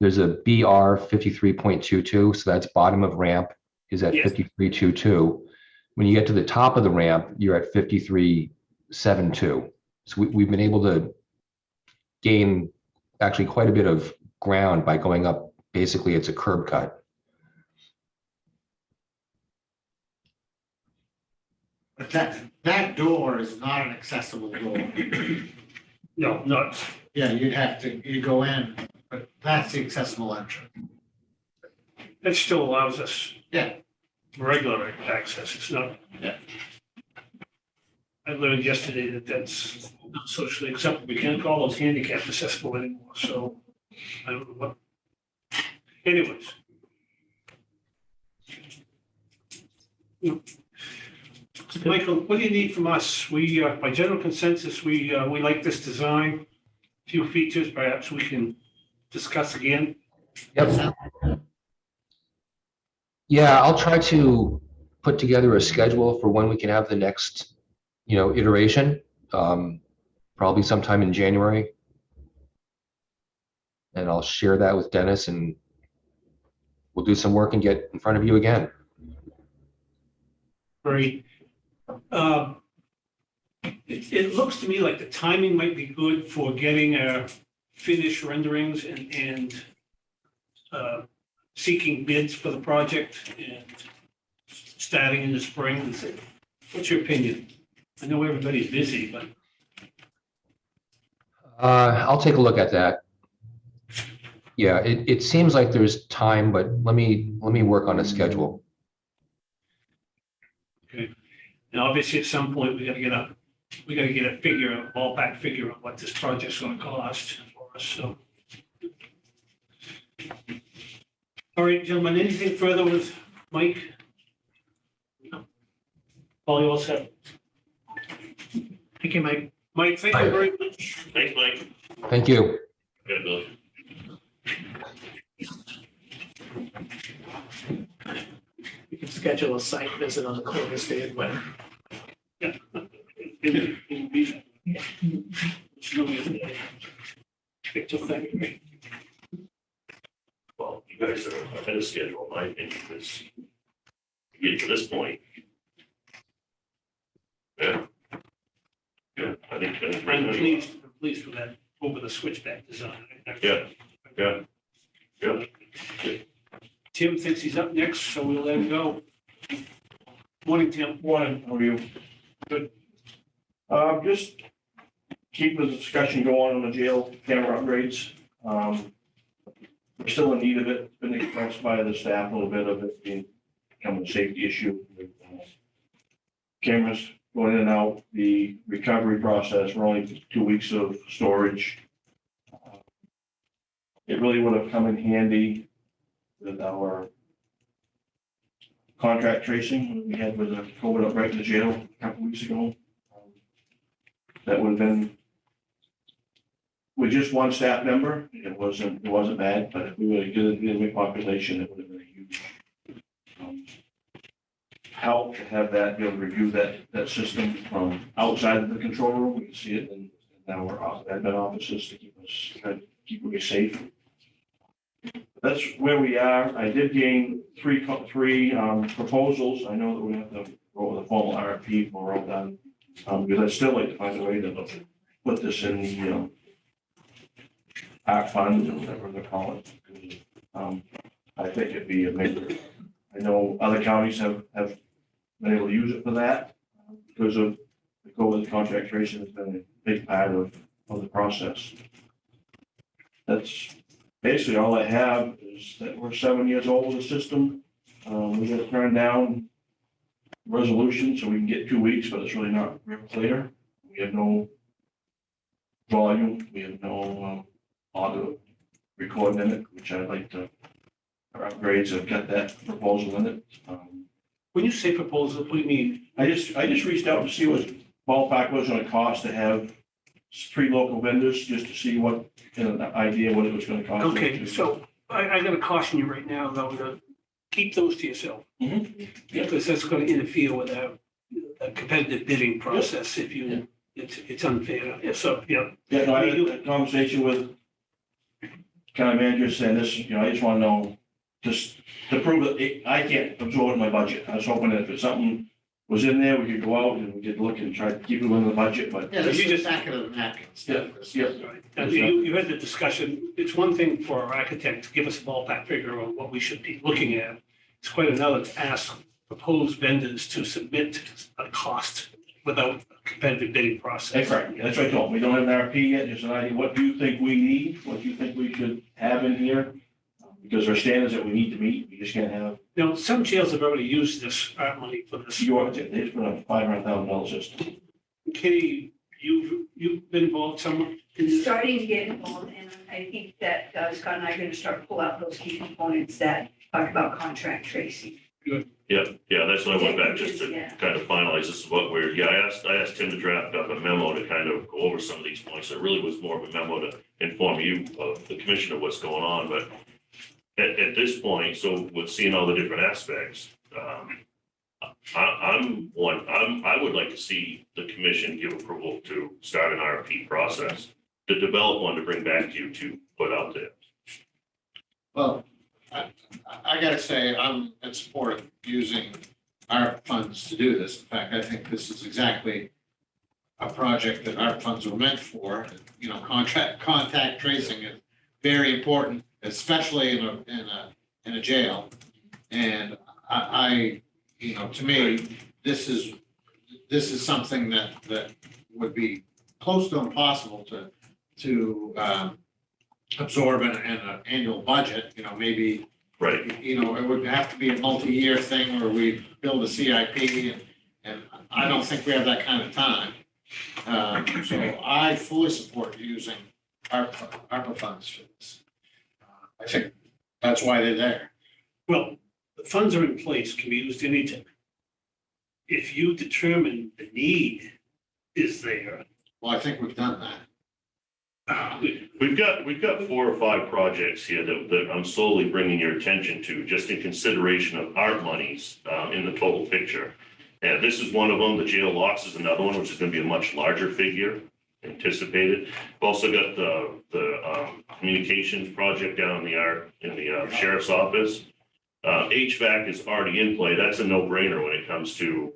there's a BR 53.22, so that's bottom of ramp is at Yes. 53.22. When you get to the top of the ramp, you're at 53.72. So we've been able to gain actually quite a bit of ground by going up. Basically, it's a curb cut. But that door is not an accessible door. No, not, Yeah, you go in, but that's the accessible entrance. that still allows us Yeah. regular access. It's not. Yeah. I learned yesterday that that's not socially acceptable. We can't call those handicap accessible anymore, so I don't know what. Anyways. Michael, what do you need from us? We, by general consensus, we like this design. Few features perhaps we can discuss again. Yep. Yeah, I'll try to put together a schedule for when we can have the next, iteration, probably sometime in January. And I'll share that with Dennis and we'll do some work and get in front of you again. Great. It looks to me like the timing might be good for getting finished renderings and seeking bids for the project and starting in the spring. What's your opinion? I know everybody's busy, but I'll take a look at that. Yeah, it seems like there's time, but let me work on a schedule. and obviously at some point we gotta get a figure, a ballpark figure of what this project's gonna cost for us, so. All right, gentlemen, anything further with Mike? No. Paul, you all set? Thank you, Mike. Mike, thank you very much. Thanks, Mike. Thank you. Good, Bill. We can schedule a site visit on the coldest day of winter. Well, you guys are ahead of schedule, in my opinion, because you get to this point. Yeah. Yeah, I think. I'm pleased with that over the switchback design. Yeah. Yeah. Tim thinks he's up next, so we'll let him go. Morning, Tim. Morning, how are you? Good. Just keep the discussion going on the jail camera upgrades. We're still in need of it. It's been expressed by the staff a little bit of it being becoming a safety issue. With cameras going in and out, the recovery process, we're only 2 weeks of storage. It really would have come in handy with our contract tracing we had with the COVID outbreak in the jail a couple weeks ago. That would have been with just one staff member. It wasn't bad, but if we would have given the inmate population, it would have been a huge. help to have that, be able to review that system from outside of the control room. We can see it in our admin offices to try to keep everybody safe. That's where we are. I did gain three proposals. I know that we have to go with a formal RFP when we're all done. Because I'd still like to find a way to put this in the ARC fund or whatever they're calling it. I think it'd be a major. I know other counties have been able to use it for that because of the COVID contract tracing has been a big part of the process. That's basically all I have is that we're 7 years old with the system. We got to turn down resolution so we can get 2 weeks, but it's really not real clear. We have no volume. We have no audio recording in it, which I'd like to. Our upgrades have got that proposal in it. When you say proposal, what do you mean? I just reached out to see what ballpark was going to cost to have 3 local vendors, just to see what, an idea what it was going to cost. Okay, so I gotta caution you right now, though, to keep those to yourself. Mhm. Yeah. Because that's gonna interfere with a competitive bidding process if you, it's unfair. Yeah, so, yeah. Yeah, no, I had a conversation with county manager saying this, I just want to know, just to prove that I can't absorb it in my budget. I was hoping that if something was in there, we could go out and we could look and try to keep it within the budget, but. Yeah, this You is just- back of the napkins. Yeah, yeah. Right. And you had the discussion, it's one thing for our architect to give us a ballpark figure on what we should be looking at. It's quite another to ask proposed vendors to submit a cost without a competitive bidding process. That's right. That's what I told him. We don't have an RFP yet, just an idea. What do you think we need? What do you think we should have in here? Because there are standards that we need to meet. We just can't have. Now, some jails have already used this art money for this. They just put a $500,000 system. Kitty, you've been involved somewhere in this? Starting to get involved, and I think that Scott and I are going to start to pull out those key components that talk about contract tracing. Yeah, that's what I went back just to Yeah. kind of finalize this is what we're, I asked Tim to draft up a memo to kind of go over some of these points. It really was more of a memo to inform you of the commission of what's going on, but at this point, so with seeing all the different aspects, I would like to see the commission give approval to start an RFP process, to develop one to bring back to you to put out there. Well, I gotta say, I'm in support of using our funds to do this. In fact, I think this is exactly a project that our funds were meant for. You know, contact tracing is very important, especially in a jail. And I, to me, this is something that would be close to impossible to absorb in an annual budget, maybe. Right. It would have to be a multi-year thing where we build a CIP and I don't think we have that kind of time. So I fully support using ARPA funds for this. I think that's why they're there. Well, the funds are in place, can be used anytime. If you determine the need is there. Well, I think we've done that. We've got 4 or 5 projects here that I'm slowly bringing your attention to, just in consideration of art monies in the total picture. And this is one of them. The jail locks is another one, which is going to be a much larger figure anticipated. We've also got the communications project down in the sheriff's office. HVAC is already in play. That's a no-brainer when it comes to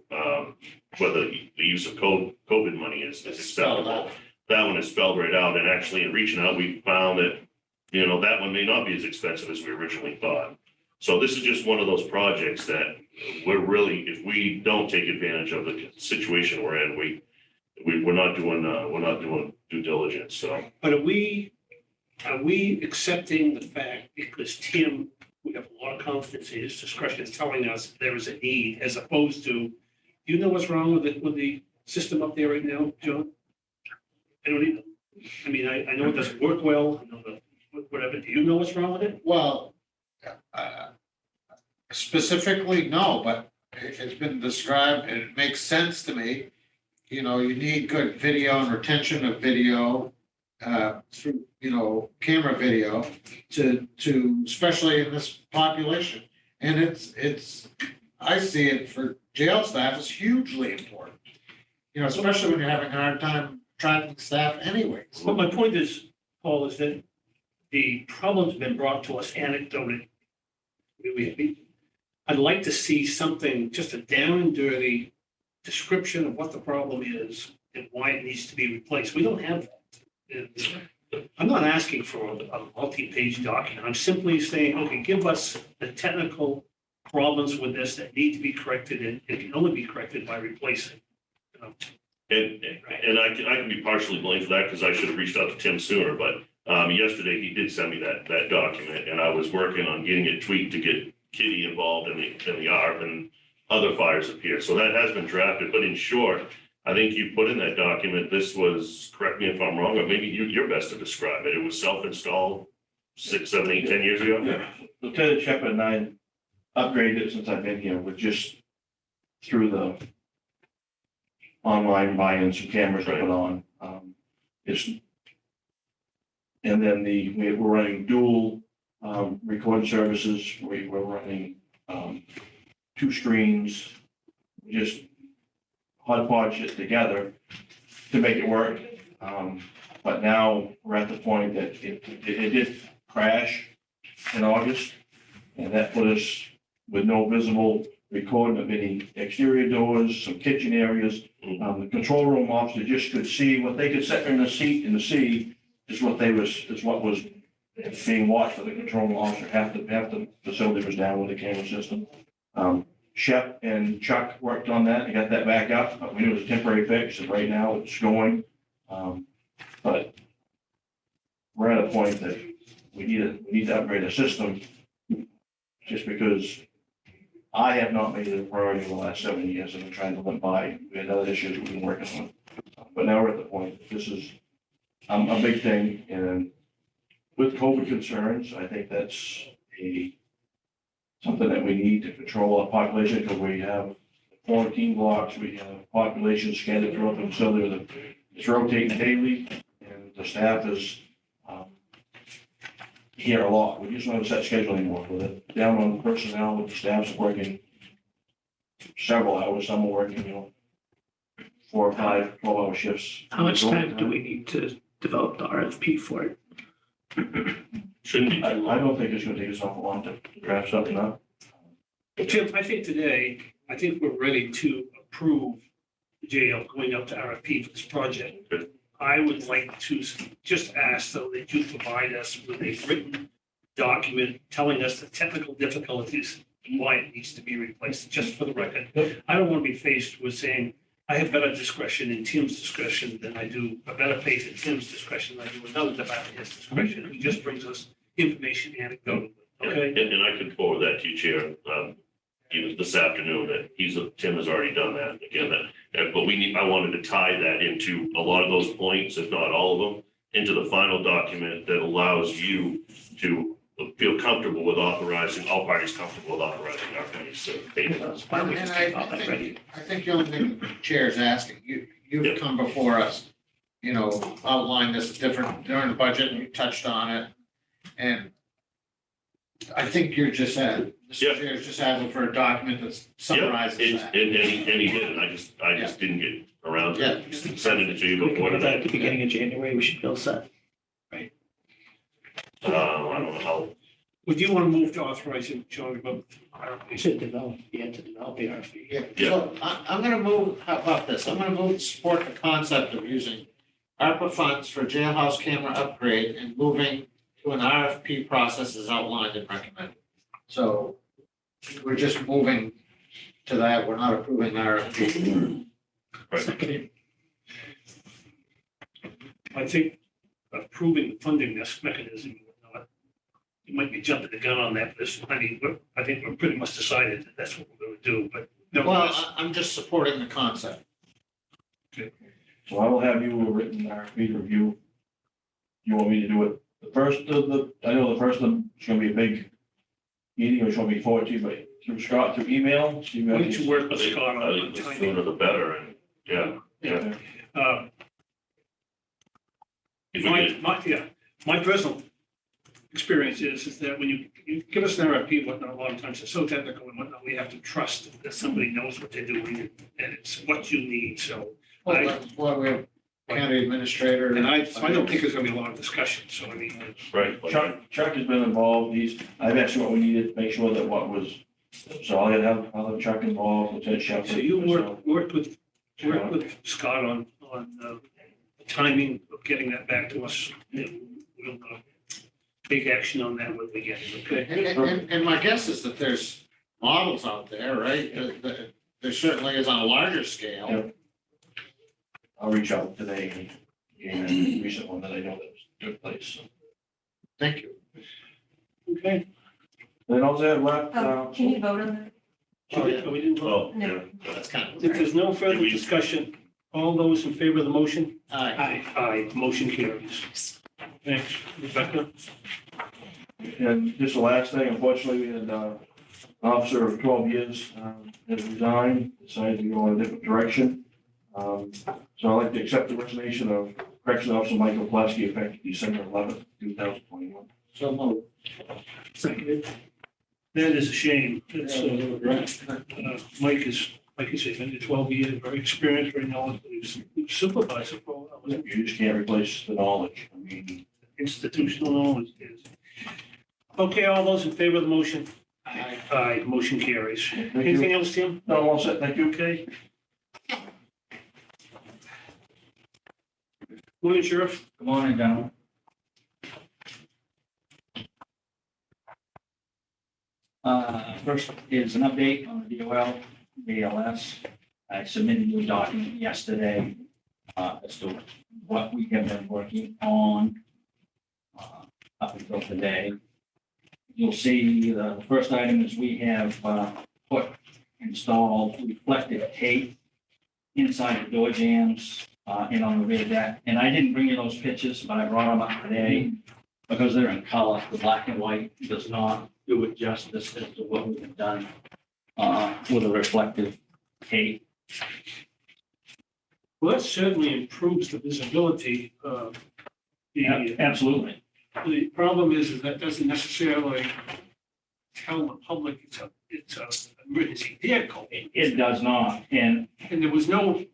whether the use of COVID money is acceptable. That one is spelled right out, and actually in reaching out, we found that, that one may not be as expensive as we originally thought. So this is just one of those projects that we're really, if we don't take advantage of the situation we're in, we're not doing due diligence, so. But are we accepting the fact, because Tim, we have a lot of confidence in his discretion is telling us there is a need, as opposed to, you know what's wrong with the system up there right now, John? I don't either. I mean, I know it doesn't work well, I know whatever. Do you know what's wrong with it? Well, specifically, no, but it's been described and it makes sense to me. You need good video and retention of video through, camera video to especially in this population. And I see it for jail staff is hugely important. You know, especially when you're having a hard time attracting staff anyways. But my point is, Paul, is that the problem's been brought to us anecdotally. I'd like to see something, just a down and dirty description of what the problem is and why it needs to be replaced. We don't have that. And I'm not asking for a multi-page document. I'm simply saying, okay, give us the technical problems with this that need to be corrected, and it can only be corrected by replacing. You know, And I can be partially blamed for that because I should have reached out to Tim sooner, but yesterday he did send me that document, and I was working on getting it tweaked to get Kitty involved in the ARP and other fires up here. So that has been drafted, but in short, I think you put in that document, this was, correct me if I'm wrong, or maybe you're best to describe it. It was self-installed 6, 7, 8, 10 years ago. Yeah. Lieutenant Shepard and I upgraded it since I've been here with just through the online buying some cameras to put on. And then we're running dual recording services. We're running 2 screens, just hodgepodge it together to make it work. But now we're at the point that it did crash in August, and that put us with no visible recording of any exterior doors, some kitchen areas. The control room officer just could see what they could sit in the seat and see is what was being watched for the control room officer. Half the facility was down with the camera system. Shep and Chuck worked on that and got that back up, but we knew it was a temporary fix, and right now it's going. But we're at a point that we need to upgrade the system, just because I have not made it a priority in the last 7 years. I've been trying to limp by. We had other issues we've been working on. But now we're at the point, this is a big thing. And with COVID concerns, I think that's something that we need to control our population, because we have quarantine blocks, we have population scattered throughout the facility. It's rotating daily, and the staff is here a lot. We just don't have a set schedule anymore with it. Down on personnel, with the staff's working several hours, some are working, 4 or 5, 12-hour shifts. How much time do we need to develop the RFP for it? Shouldn't be I too long. don't think it's gonna take us awful long to draft something up. Jim, I think today, we're ready to approve the jail going up to RFP for this project. Good. I would like to just ask, though, that you provide us with a written document telling us the technical difficulties and why it needs to be replaced, just for the record. I don't want to be faced with saying, I have better discretion in Tim's discretion than I do, a better faith in Tim's discretion than I do another department's discretion, who just brings us information anecdotally, okay? And I can forward that to you, Chair, even this afternoon, that Tim has already done that, again, but I wanted to tie that into a lot of those points, if not all of them, into the final document that allows you to feel comfortable with authorizing, all parties comfortable with authorizing our fees. Why don't we And just I keep all that ready? think the only thing the chair is asking, you've come before us, outlined this during the budget, and you touched on it. And I think you're just Mr. Chair's just asking for a document that summarizes that. And he did, and I just didn't get around to sending it to you We can before put that today. at the beginning of January, we should be all set. I don't know how, Would you want to move to authorizing John about We RFP? should develop the RFP. Yeah, so I'm gonna move, how about this? I'm gonna move to support the concept of using ARPA funds for jailhouse camera upgrade and moving to an RFP process as outlined and recommended. So we're just moving to that. We're not approving the RFP. Seconded. I think approving the funding mechanism, you might be jumping the gun on that, but I think we're pretty much decided that that's what we're going to do, but Well, nevertheless, I'm just supporting the concept. So I will have you a written RFP review. You want me to do it the first of I know the first one is gonna be a big meeting, or it's gonna be forward to you, but through Scott, through email. So why don't you work I with think Scott on the timing? sooner the better, and, yeah. Uh, If we get, My personal experience is that when you give us an RFP, whatnot, a lot of times it's so technical and whatnot, we have to trust that somebody knows what they're doing and it's what you need, so. Well, that's why we have county administrator. And I don't think there's gonna be a lot of discussion, so I mean, Right. Chuck has been involved. I've asked what we needed to make sure that what was, so I'll have Chuck involved, Lieutenant Shepard. so you worked with Scott on the timing of getting that back to us. And we'll take action on that when we get it, okay? And my guess is that there's models out there, right? There certainly is on a larger scale. Yeah. I'll reach out today and a recent one that I know that took place. So. Thank you. Okay. Then all that left. Can you vote on Oh, yeah, we didn't vote. Oh, yeah. No. That's kind of. If there's no further discussion, all those in favor of the motion? Aye. Aye, motion carries. Thanks, Rebecca. And just the last thing, unfortunately, we had an officer of 12 years has resigned, decided to go in a different direction. So I'd like to accept the resignation of Correctional Officer Michael Pulaski effective December 11th, 2021. So moved. Seconded. That is a shame. It's, Mike is, like you said, been to 12 years, very experienced, very knowledgeable. He was supervisor for a while, wasn't You just can't replace the knowledge. I mean, he? Institutional knowledge is. Okay, all those in favor of the motion? Aye. Aye, motion carries. thank Anything you. else, Tim? No, I'm all set. Thank you. Okay. Morning, Sheriff. Good morning, gentlemen. First is an update on the DOL, BLS. I submitted you a document yesterday as to what we have been working on up until today. You'll see the first item is we have installed reflective tape inside the door jambs and on the rear deck. And I didn't bring you those pictures, but I brought them up today because they're in color. The black and white does not do it justice as to what we have done with a reflective tape. Well, that certainly improves the visibility. Absolutely. The problem is that doesn't necessarily tell the public it's a emergency vehicle. It does not. And And there was no,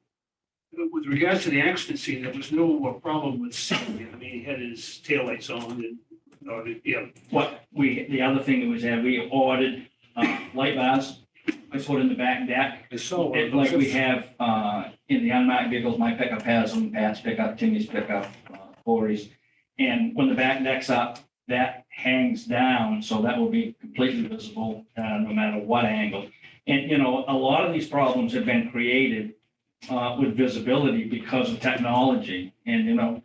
with regards to the accident scene, there was no problem with seeing it. I mean, he had his taillights on and, yeah. the other thing that was that we ordered light bars. I put in the back deck. I saw one. Like we have in the unmarked vehicles, my pickup has them, Pat's pickup, Timmy's pickup, Corey's. And when the back deck's up, that hangs down, so that will be completely visible no matter what angle. And, you know, a lot of these problems have been created with visibility because of technology. And, you know,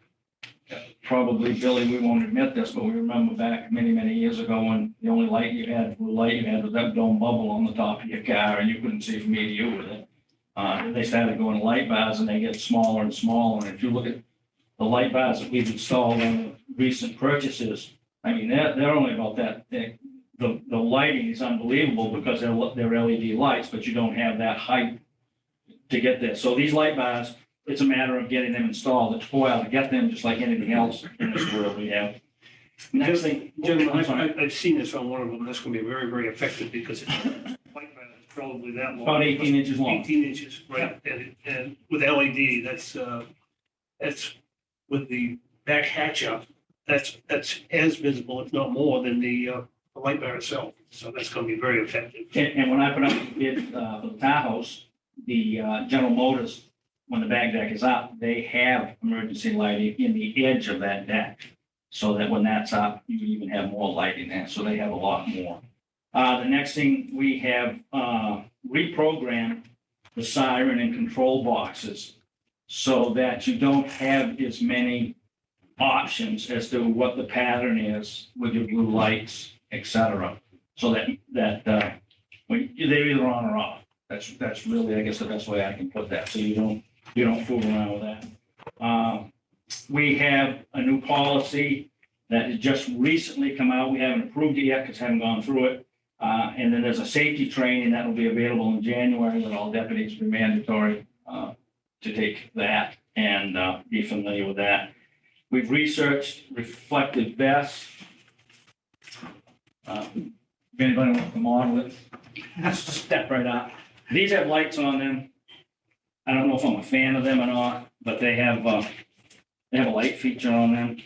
probably, Billy, we won't admit this, but we remember back many, many years ago when the only light you had, blue light you had, was that dome bubble on the top of your car, and you couldn't see from me to you with it. They started going light bars, and they get smaller and smaller. And if you look at the light bars that we've installed on recent purchases, I mean, they're only about that thick. The lighting is unbelievable because they're LED lights, but you don't have that height to get there. So these light bars, it's a matter of getting them installed. It's a while to get them, just like anything else in this world we have. Next thing, Gentlemen, I'm sorry. I've seen this on one of them. That's going to be very, very effective because it's light bar is probably that long. About 18 inches long. 18 inches, right? And with LED, that's with the back hatch up, that's as visible, if not more, than the light bar itself. So that's going to be very effective. And when I put up the bid for the Tahoes, the General Motors, when the back deck is up, they have emergency lighting in the edge of that deck. So that when that's up, you even have more lighting there. So they have a lot more. The next thing, we have reprogrammed the siren and control boxes so that you don't have as many options as to what the pattern is with your blue lights, et cetera. So that when they're either on or off. That's really, I guess, the best way I can put that. So you don't fool around with that. We have a new policy that has just recently come out. We haven't approved it yet because I haven't gone through it. And then there's a safety training that will be available in January that all deputies will be mandatory to take that and be familiar with that. We've researched reflective vests If anybody wants to model it, just step right up. These have lights on them. I don't know if I'm a fan of them or not, but they have a light feature on them.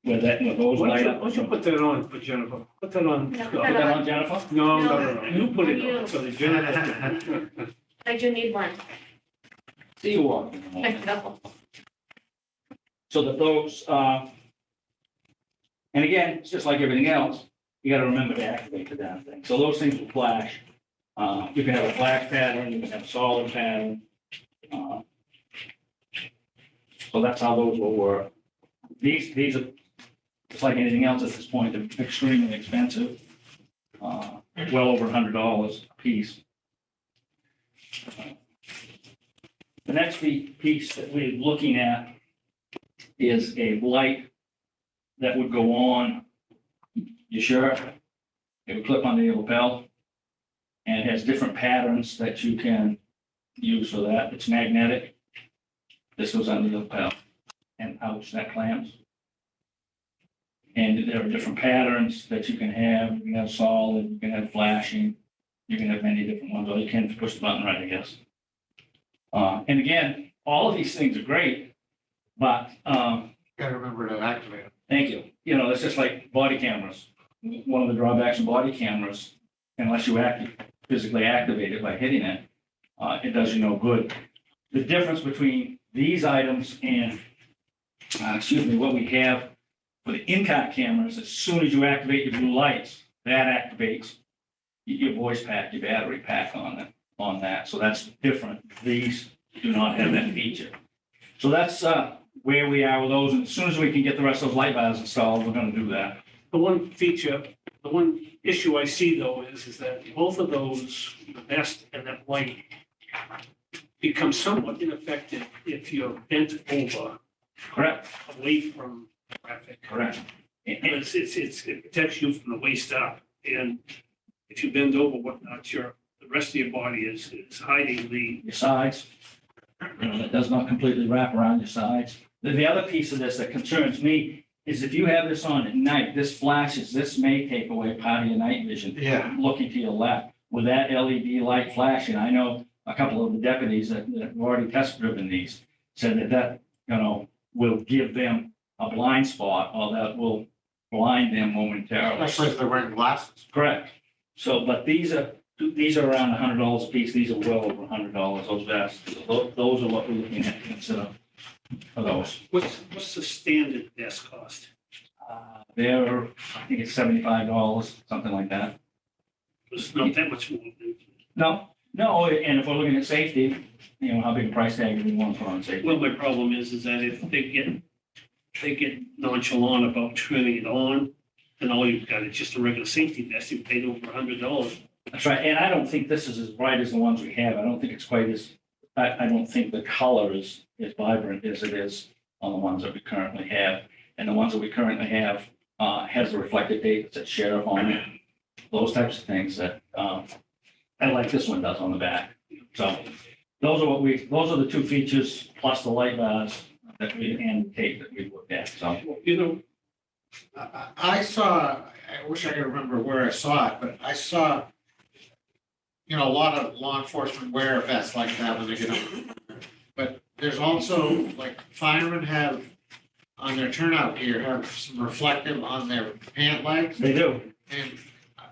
With those Why light don't up. you put that on for Jennifer? Put that on. No, Put that on, Jennifer? No. You put it on, so the Jennifer. I do need one. See you walking. No. So that those, and again, it's just like everything else, you gotta remember to activate the damn thing. So those things will flash. You can have a flash pattern, you can have a solid pattern. So that's how those will work. These are, just like anything else at this point, they're extremely expensive. Well over $100 a piece. The next piece that we're looking at is a light that would go on your shirt. It would clip under your lapel. And it has different patterns that you can use for that. It's magnetic. This goes under the lapel. And ouch, that clamps. And there are different patterns that you can have. You can have solid, you can have flashing, you can have many different ones, or you can push the button right, I guess. And again, all of these things are great, but Gotta remember to activate them. thank you. You know, it's just like body cameras. One of the drawbacks of body cameras, unless you physically activate it by hitting it, it does you no good. The difference between these items and, what we have for the in-car cameras, as soon as you activate your blue lights, that activates your voice pack, your battery pack on that. So that's different. These do not have that feature. So that's where we are with those. And as soon as we can get the rest of those light bars installed, we're going to do that. The one feature, the one issue I see though is that both of those, the vest and that light, become somewhat ineffective if you're bent over Correct. away from traffic. Correct. And it protects you from the waist up. And if you bend over, whatnot, the rest of your body is hiding the. Your sides. It does not completely wrap around your sides. The other piece of this that concerns me is if you have this on at night, this flashes, this may take away part of your night vision. Yeah. Looking to your left with that LED light flashing. I know a couple of the deputies that have already test driven these said that will give them a blind spot or that will blind them momentarily. Especially if they're wearing glasses. Correct. So, but these are around $100 a piece. These are well over $100, those vests. Those are what we're looking at to consider for those. What's the standard vest cost? They're, I think it's $75, something like that. It's not that much more. No, and if we're looking at safety, how big a price tag do we want to put on safety? Well, my problem is that if they get nonchalant about turning it on, and all you've got is just a regular safety vest, you paid over $100. That's right, and I don't think this is as bright as the ones we have. I don't think it's quite as, I don't think the color is as vibrant as it is on the ones that we currently have. And the ones that we currently have has a reflective date that says sheriff on it. Those types of things that I like this one does on the back. So those are the two features plus the light bars that we, and the tape that we looked at, so. I saw, I wish I could remember where I saw it, but I saw, a lot of law enforcement wear vests like that when they get on. But there's also, like, firemen have, on their turnout gear, have some reflective on their pant legs. They do. And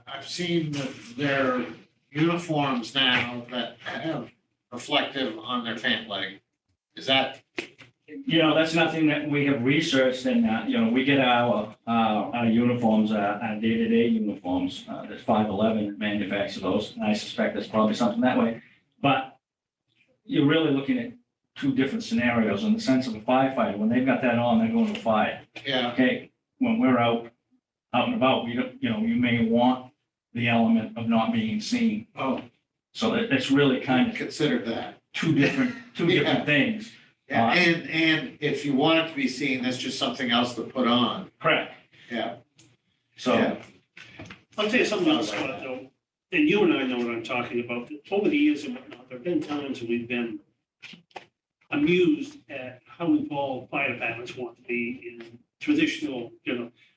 I've seen their uniforms now that have reflective on their pant leg. Is that? That's nothing that we have researched and, we get our uniforms, our day-to-day uniforms, there's 511 that manufacture those. And I suspect there's probably something that way. But you're really looking at two different scenarios in the sense of a firefighter. When they've got that on, they're going to fire. Yeah. Okay, when we're out and about, you may want the element of not being seen. Oh, So it's really kind of consider that. two different things. Yeah, and if you want it to be seen, that's just something else to put on. Correct. Yeah. So, Yeah. I'll tell you something else, Scott, though, and you and I know what I'm talking about. Over the years and whatnot, there've been times when we've been amused at how involved fire departments want to be in traditional,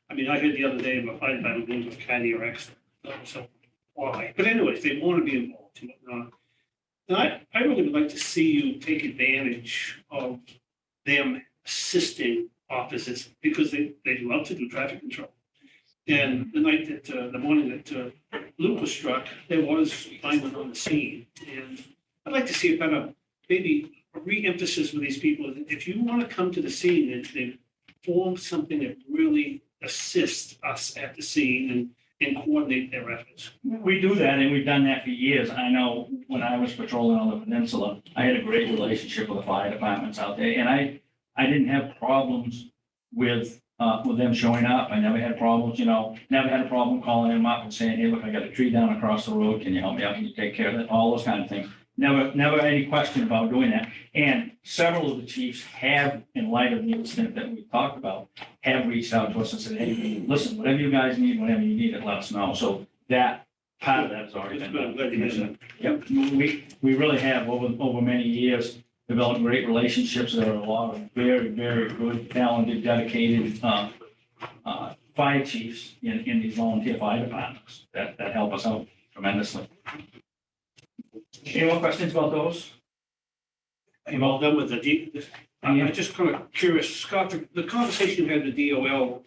I mean, I heard the other day about five times going to a cardiac accident. So, all right. But anyways, they want to be involved and whatnot. Now, I really would like to see you take advantage of them assisting officers because they love to do traffic control. And the night that, the morning that Luke was struck, there was linemen on the scene. And I'd like to see a better, maybe a re-emphasis with these people. If you want to come to the scene, and form something that really assists us at the scene and coordinate their efforts. We do that, and we've done that for years. I know when I was patrolling on the peninsula, I had a great relationship with the fire departments out there, and I didn't have problems with them showing up. I never had problems, never had a problem calling them up and saying, hey, look, I got a tree down across the road. Can you help me out? Can you take care of it? All those kind of things. Never any question about doing that. And several of the chiefs have, in light of the incident that we talked about, have reached out to us and said, hey, listen, whatever you guys need, whenever you need it, let us know. So that part of that has already It's been good. I'm glad to hear done. that. Yep, we really have over many years developed great relationships. There are a lot of very, very good, talented, dedicated fire chiefs in these volunteer fire departments that help us out tremendously. Any more questions about those? I'm all done with I'm just kind of curious, Scott, the conversation you had with DOL,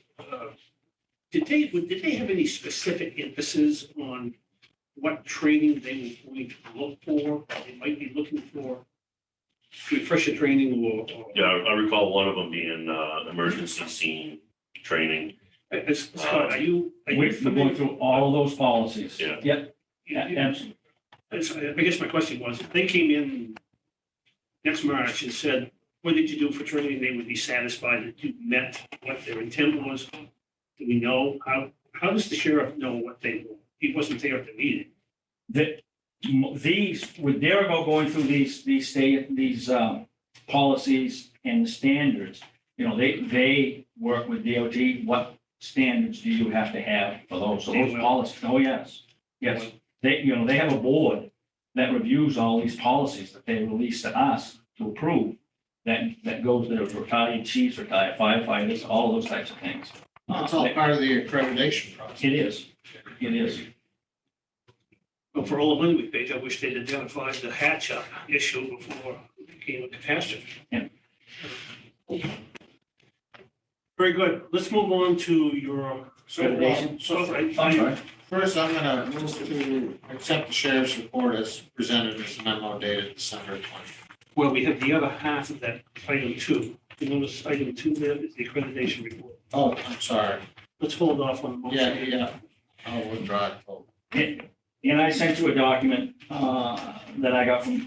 did they have any specific emphasis on what training they were going to look for? They might be looking for refresher training or? Yeah, I recall one of them being emergency scene training. Scott, are you We're going familiar? through all those policies. Yeah. Yep, absolutely. I guess my question was, if they came in next March and said, what did you do for training? They would be satisfied that you met what their intent was. Do we know? How does the sheriff know what they want? He wasn't there at the meeting. With Derigo going through these policies and the standards, they work with DOT. What standards do you have to have for those? So those policies, oh, yes. They have a board that reviews all these policies that they release to us to approve. That goes to retired chiefs, retired firefighters, all those types of things. It's all part of the accreditation process. It is. But for all the money we paid, I wish they'd identified the hatch up issue before it became a catastrophe. Yeah. Very good. Let's move on to your. Accreditation. First, I'm gonna move to accept the sheriff's report as presented as a memo dated December 20th. Well, we have the other half of that, item 2. You notice item 2 there is the accreditation report. Oh, I'm sorry. Let's hold off on the motion. Yeah. I'll withdraw it. And I sent you a document that I got from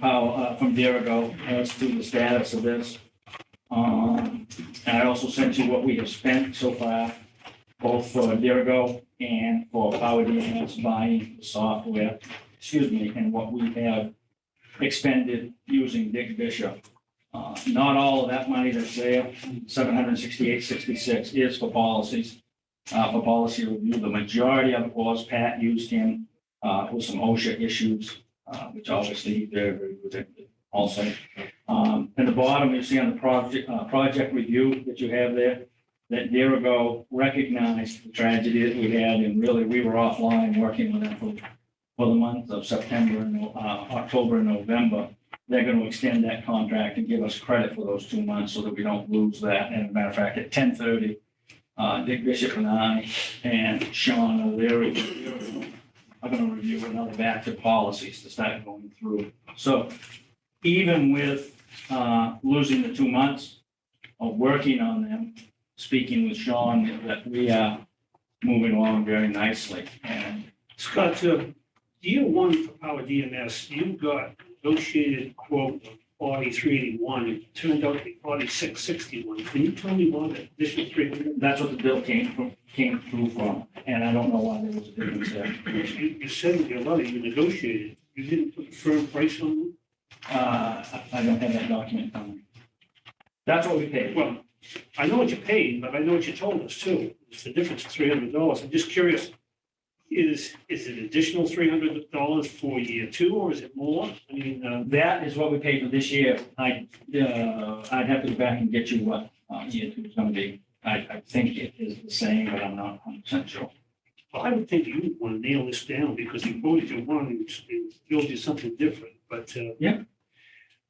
Derigo as to the status of this. And I also sent you what we have spent so far, both for Derigo and for Power DMS buying the software, and what we have expended using Dick Bishop. Not all of that money that's there, $768.66 is for policies, for policy review. The majority of it was Pat used him with some OSHA issues, which obviously they're very good also. At the bottom, you see on the project review that you have there, that Derigo recognized the tragedy that we had, and really, we were offline working with them for the month of September, and October and November. They're going to extend that contract and give us credit for those 2 months so that we don't lose that. And as a matter of fact, at 10:30, Dick Bishop and I and Sean O'Leary are going to review another batch of policies to start going through. So even with losing the 2 months of working on them, speaking with Sean, that we are moving along very nicely. And Scott, year 1 for Power DMS, you got negotiated quote of 4381. It turned out to be 4661. Can you tell me why that additional 300? that's what the bill came through from. And I don't know why there was a difference there. You said in your letter you negotiated. You didn't put a firm price on them? I don't have that document on me. That's what we paid. Well, I know what you paid, but I know what you told us too. It's the difference of $300. I'm just curious, is it additional $300 for year 2 or is it more? I mean, That is what we paid for this year. I'd have to go back and get you what year 2 is going to be. I think it is the same, but I'm not 100% sure. Well, I would think you would want to nail this down because you voted to one and you'll do something different, but. Yeah.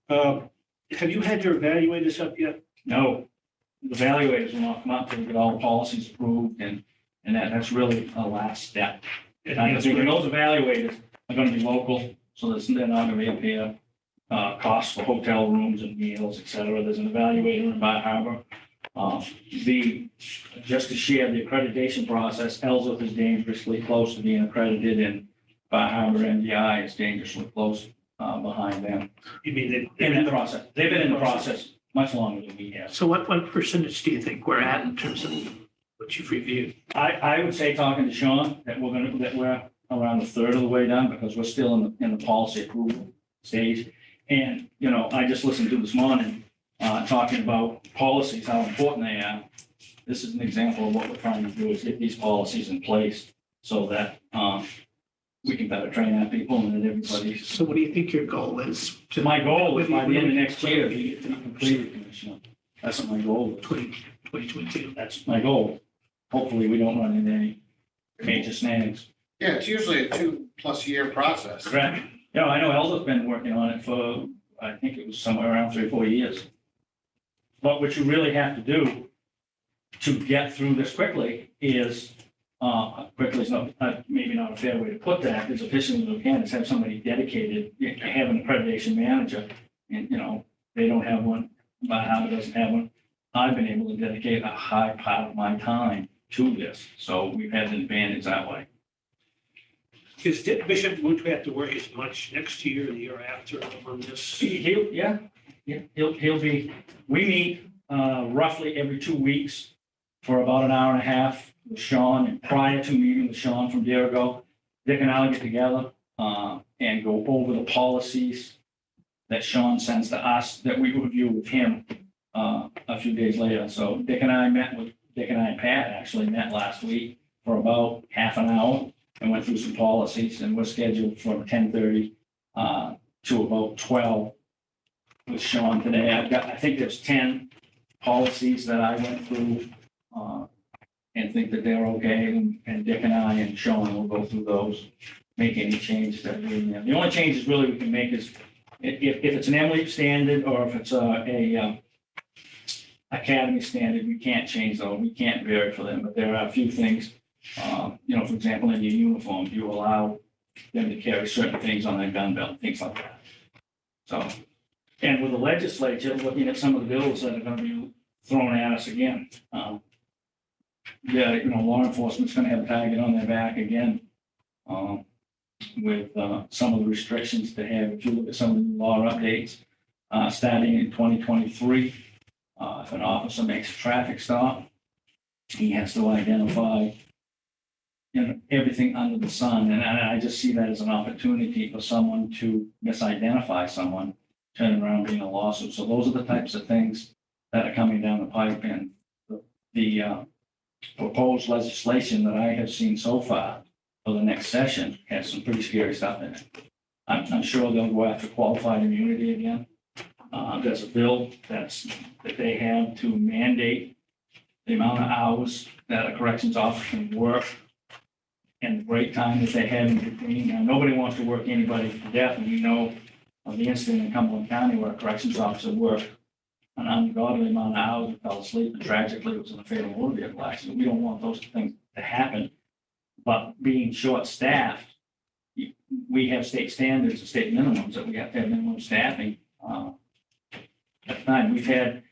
Have you had your evaluators up yet? No, the evaluators will not come up till we get all the policies approved and that's really a last step. And I think those evaluators are gonna be local, so they're not gonna be up here. Costs for hotel rooms and meals, et cetera. There's an evaluator in Bar Harbor. Just to share the accreditation process, Ellsworth is dangerously close to being accredited and Bar Harbor MDI is dangerously close behind them. You mean In that process, they've been in the process much longer than we have. So what percentage do you think we're at in terms of what you've reviewed? I would say, talking to Sean, that we're around a third of the way done because we're still in the policy approval stage. And, I just listened to this morning, talking about policies, how important they are. This is an example of what we're trying to do is get these policies in place so that, we can better train our people and that everybody. So what do you think your goal is? My goal is by the end of next year, to get to be completed, Commissioner. That's what my goal is. 2022. That's my goal. Hopefully, we don't run into any major snags. Yeah, it's usually a 2+ year process. Correct. Yeah, I know Elda's been working on it for, I think it was somewhere around 3 or 4 years. But what you really have to do to get through this quickly is, quickly is not, maybe not a fair way to put that, as efficiently as we can, is have somebody dedicated, have an accreditation manager. And, they don't have one, Bar Harbor doesn't have one. I've been able to dedicate a high part of my time to this, so we've had an advantage that way. Is Bishop going to have to work as much next year and the year after on this? He'll be, we meet roughly every 2 weeks for about an hour and a half with Sean, and prior to meeting with Sean from Dirigo, Dick and I'll get together and go over the policies that Sean sends to us that we review with him a few days later. So Dick and Pat actually met last week for about half an hour and went through some policies, and we're scheduled from 10:30 to about 12 with Sean today. I think there's 10 policies that I went through and think that they're okay, and Dick and I and Sean will go through those, make any changes that we need. The only changes really we can make is if it's an MLEAP standard or if it's a academy standard, we can't change those. We can't vary for them, but there are a few things. For example, in your uniform, you allow them to carry certain things on their gun belt, things like that. So, and with the legislature, looking at some of the bills that are going to be thrown at us again, law enforcement's going to have a target on their back again with some of the restrictions they have. If you look at some of the law updates, starting in 2023, if an officer makes a traffic stop, he has to identify everything under the sun. And I just see that as an opportunity for someone to misidentify someone, turning around being a lawsuit. So those are the types of things that are coming down the pipe. And the proposed legislation that I have seen so far for the next session has some pretty scary stuff in it. I'm sure they'll go after qualified immunity again. There's a bill that they have to mandate the amount of hours that a corrections officer can work and the break time that they have in between. Now, nobody wants to work anybody to death, and we know of the incident in Cumberland County where a corrections officer worked an ungodly amount of hours and fell asleep, and tragically it was in a fatal motor vehicle accident. We don't want those things to happen. But being short-staffed, we have state standards and state minimums that we have to have minimum staffing. At the time, we've had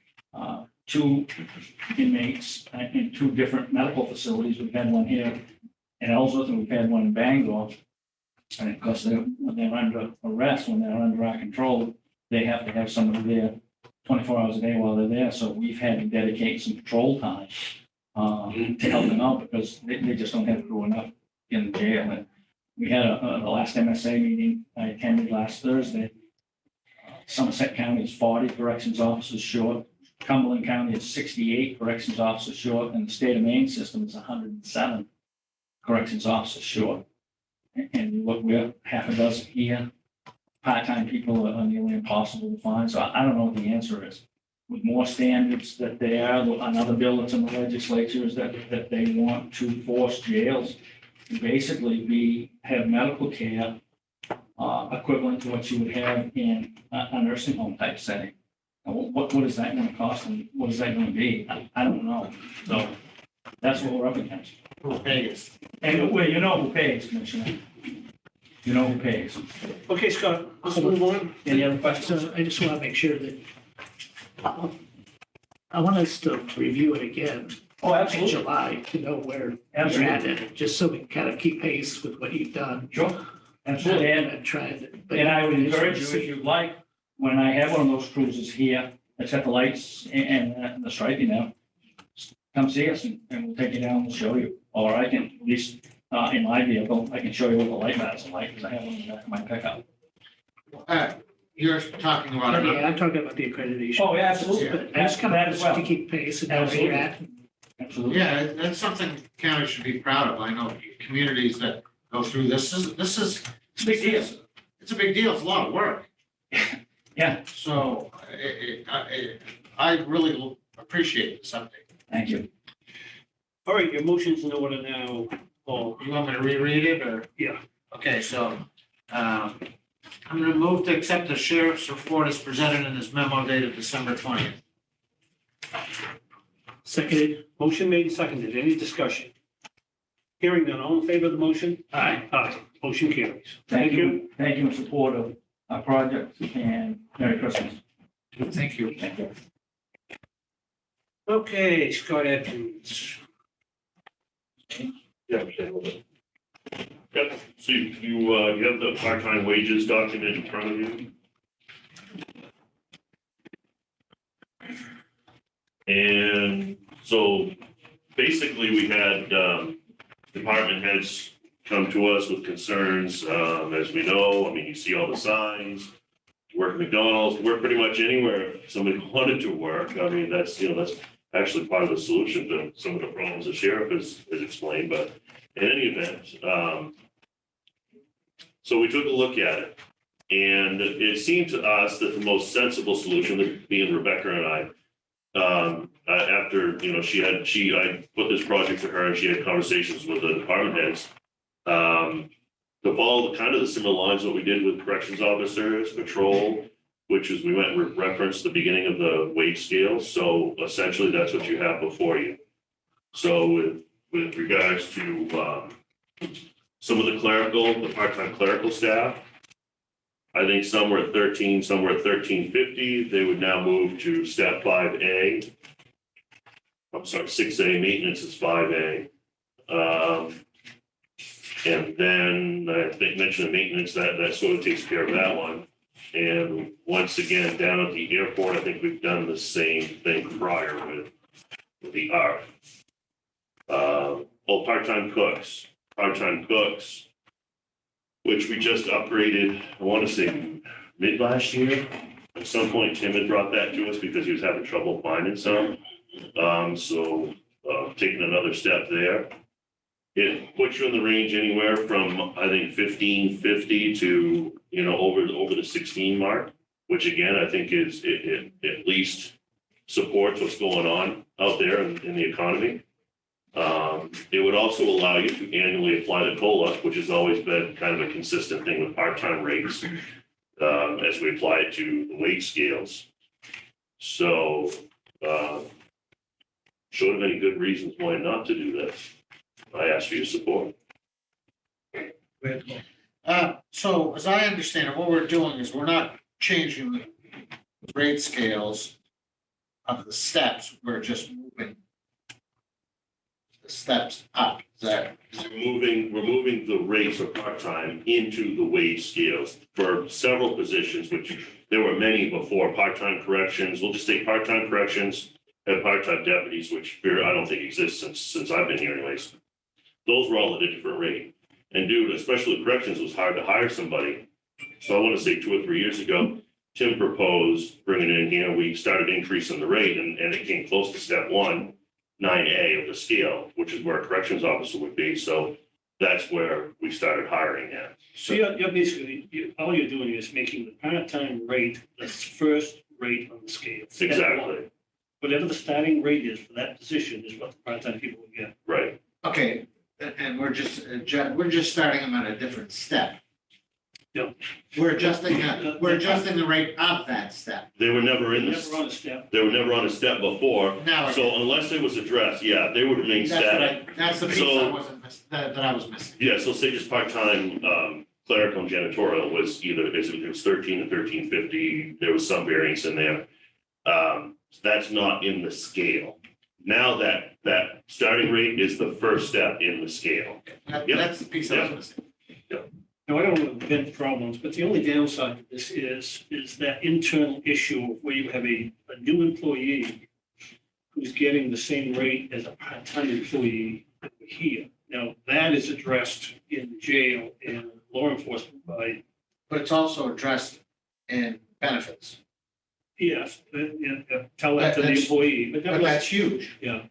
2 inmates in 2 different medical facilities. We've had one here in Ellsworth, and we've had one in Bangor. And of course, when they're under arrest, when they're under our control, they have to have somebody there 24 hours a day while they're there. So we've had to dedicate some patrol time to help them out because they just don't have crew enough in the jail. And we had the last MSA meeting I attended last Thursday. Somerset County is 40 corrections officers short. Cumberland County is 68 corrections officers short, and the state of Maine system is 107 corrections officers short. And you look, we're half a dozen here. Part-time people are nearly impossible to find, so I don't know what the answer is. with more standards that they are. Another bill that's in the legislature is that they want to force jails to basically have medical care equivalent to what you would have in a nursing home type setting. Now, what is that gonna cost and what is that gonna be? I don't know. So that's what we're up against. Who pays? And well, you know who pays, Commissioner. You know who pays. Okay, Scott, let's move on. Any other questions? So I just want to make sure that I want us to review it again Oh, in absolutely. July to know where you're at Absolutely. in it, just so we can kind of keep pace with what you've done. Sure. Absolutely. And try to. And I would encourage you, if you'd like, when I have one of those cruises here, that's got the lights and the striping now, come see us and we'll take you down and show you. Or I can, at least in my vehicle, I can show you what the light bars are like, because I have one in the back of my pickup. You're talking about. Yeah, I'm talking about the accreditation. Oh, yeah, absolutely. But I just kind That of as well. to keep pace and know where you're at. Absolutely. Yeah, that's something county should be proud of. I know communities that go through this is, It's a big deal. it's a big deal. It's a lot of work. Yeah. So I really appreciate this update. Thank you. All right, your motion's in order now, Paul. You want me to reread it or? Yeah. Okay, so I'm going to move to accept the sheriff's report as presented in his memo dated December 20th. Seconded. Motion made and seconded. Any discussion? Hearing none. All in favor of the motion? Aye. Aye. Motion carries. Thank you. Thank you in support of our project and Merry Christmas. Thank you. Thank you. Okay, Scott Atkins. Yeah, Yep, so you have the part-time wages document in front of you. And so basically, we had department heads come to us with concerns, as we know. I mean, you see all the signs, work McDonald's, work pretty much anywhere somebody wanted to work. I mean, that's actually part of the solution to some of the problems the sheriff has explained, but in any event, so we took a look at it. And it seemed to us that the most sensible solution, being Rebecca and I, after, I put this project to her and she had conversations with the department heads, to follow kind of the similar lines what we did with corrections officers, patrol, which is we went and referenced the beginning of the wage scale. So essentially that's what you have before you. So with regards to some of the part-time clerical staff, I think some were at 13, some were at 1350. They would now move to step 5A. I'm sorry, 6A, maintenance is 5A. And then I think mentioned the maintenance, that sort of takes care of that one. And once again, down at the airport, I think we've done the same thing prior with the ARF. Part-time cooks, which we just upgraded, I want to say mid last year. At some point, Tim had brought that to us because he was having trouble finding some. So taking another step there. It puts you in the range anywhere from, I think, 1550 to, over the 16 mark, which again, I think is, it at least supports what's going on out there in the economy. It would also allow you to annually apply the COLA, which has always been kind of a consistent thing with part-time rates, as we apply it to the wage scales. So, short of any good reasons why not to do this, I ask for your support. So as I understand it, what we're doing is we're not changing the grade scales of the steps. We're just moving the steps up. Is that? We're moving the rates for part-time into the wage scales for several positions, which there were many before. Part-time corrections, we'll just take part-time corrections and part-time deputies, which I don't think exists since I've been here anyways. Those were all at a different rate. And dude, especially corrections, was hard to hire somebody. So I want to say 2 or 3 years ago, Tim proposed bringing it in here. We started increasing the rate and it came close to step 1, 9A of the scale, which is where a corrections officer would be. So that's where we started hiring at. So you're basically, all you're doing is making the part-time rate the first rate on the scale. Exactly, Whatever the starting rate is for that position is what the part-time people will get. right. Okay, and we're just starting them at a different step. Yeah. We're adjusting the rate of that step. They were never in Never this, on a step. they were never on a step before. Now, So unless it was addressed, yeah, they would remain static. that's the piece So- that I was missing. Yeah, so say just part-time clerical and janitorial was either, it was 13 and 1350, there was some variance in there. That's not in the scale. Now that starting rate is the first step in the scale. Yeah. That's the piece I was missing. Now, I don't want to invent problems, but the only downside to this is that internal issue of where you have a new employee who's getting the same rate as a part-time employee here. Now, that is addressed in jail and law enforcement by, But it's also addressed in benefits. yes, tell that to the employee, but But that was, that's huge. yeah.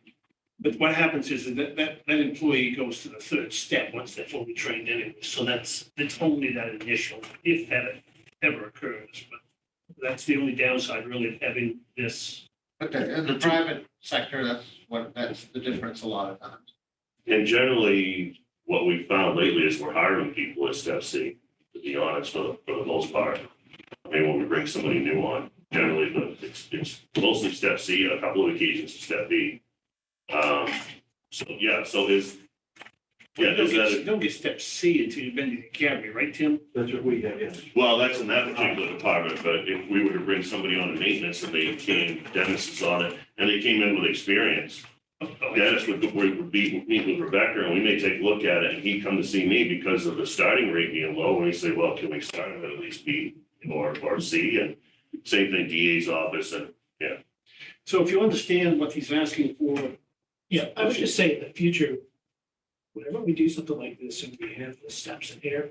But what happens is that employee goes to the third step once they're fully trained anyway. So it's only that initial, if that ever occurs. But that's the only downside really of having this. But in the private sector, that's the difference a lot of times. And generally, what we've found lately is we're hiring people at step C, to be honest, for the most part. I mean, when we bring somebody new on, generally, it's mostly step C, a couple of occasions step B. So, yeah, so is that, Don't get step C until you've been to the academy, right, Tim? That's what we have, yes. well, that's in that particular department, but if we were to bring somebody on in maintenance and they came, Dennis is on it, and they came in with experience, Dennis would meet with Rebecca, and we may take a look at it, and he'd come to see me because of the starting rate being low, and he'd say, well, can we start at least B or C, and same thing, DA's office, and So if you understand what he's asking for, Yeah, I would just say in the future, whenever we do something like this and we have the steps in here,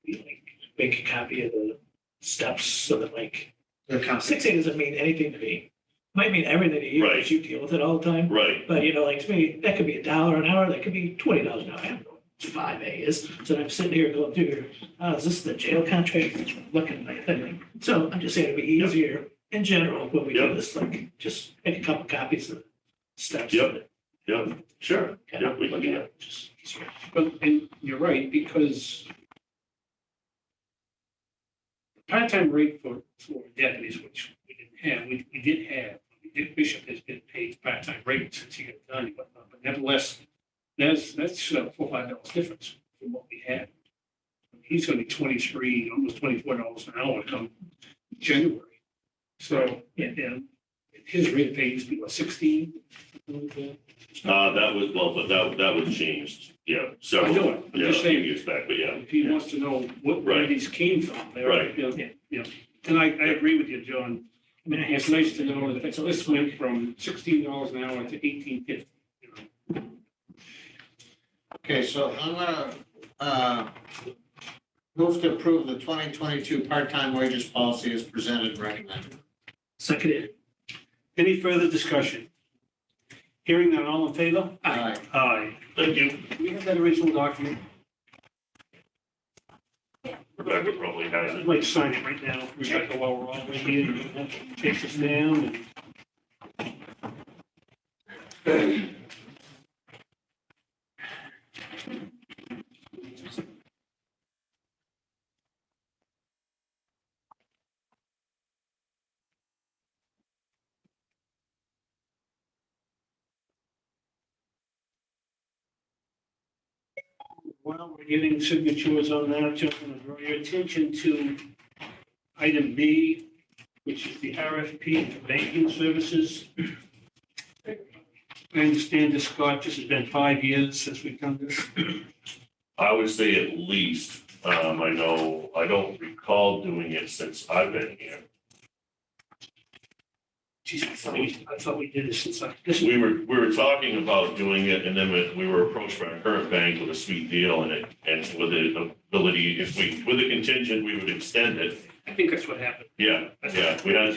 we like make a copy of the steps so that like, 6A doesn't mean anything to me. Might mean everything to you, Right. because you deal with it all the time. right, But like to me, that could be $1 an hour, that could be $20 an hour. I don't know what 5A is. So I'm sitting here going through, is this the jail contract? Looking at my thing. So I'm just saying it'd be easier in general when we do Yep. this, like just make a couple copies of the steps. Yep. yeah, sure, yeah, we can do that. Just- but, and you're right, because the part-time rate for deputies, which we didn't have, we did have, Bishop has been paid part-time rate since he got done and whatnot, but nevertheless, that's $4 or $5 difference from what we had. He's gonna be 23, almost $24 an hour come January. So, and his rate of pay used to be what, 16? That was, well, but that was changed, yeah, several, I know it. I'm yeah, a just few saying. years back, but yeah. If he wants to know where Right. these came from. they're- Right. Yeah. And I agree with you, John. I mean, it's nice to know that this went from $16 an hour to $18.50. Okay, so I'm gonna move to approve the 2022 part-time wages policy as presented and recommended. Seconded. Any further discussion? Hearing none, all in favor? Aye. Aye. Thank you. Do we have that original document? Rebecca probably has I'd it. like to sign it right now, Rebecca, while we're all here. You don't have to take this down. While we're getting signatures on that, just want to draw your attention to item B, which is the RFP for banking services. I understand this, Scott, this has been 5 years since we've done this. I would say at least, I know, I don't recall doing it since I've been here. Geez, I thought we did this since this. We were talking about doing it, and then we were approached by our current bank with a sweet deal and with the ability, with the contingent, we would extend it. I think that's what happened. Yeah,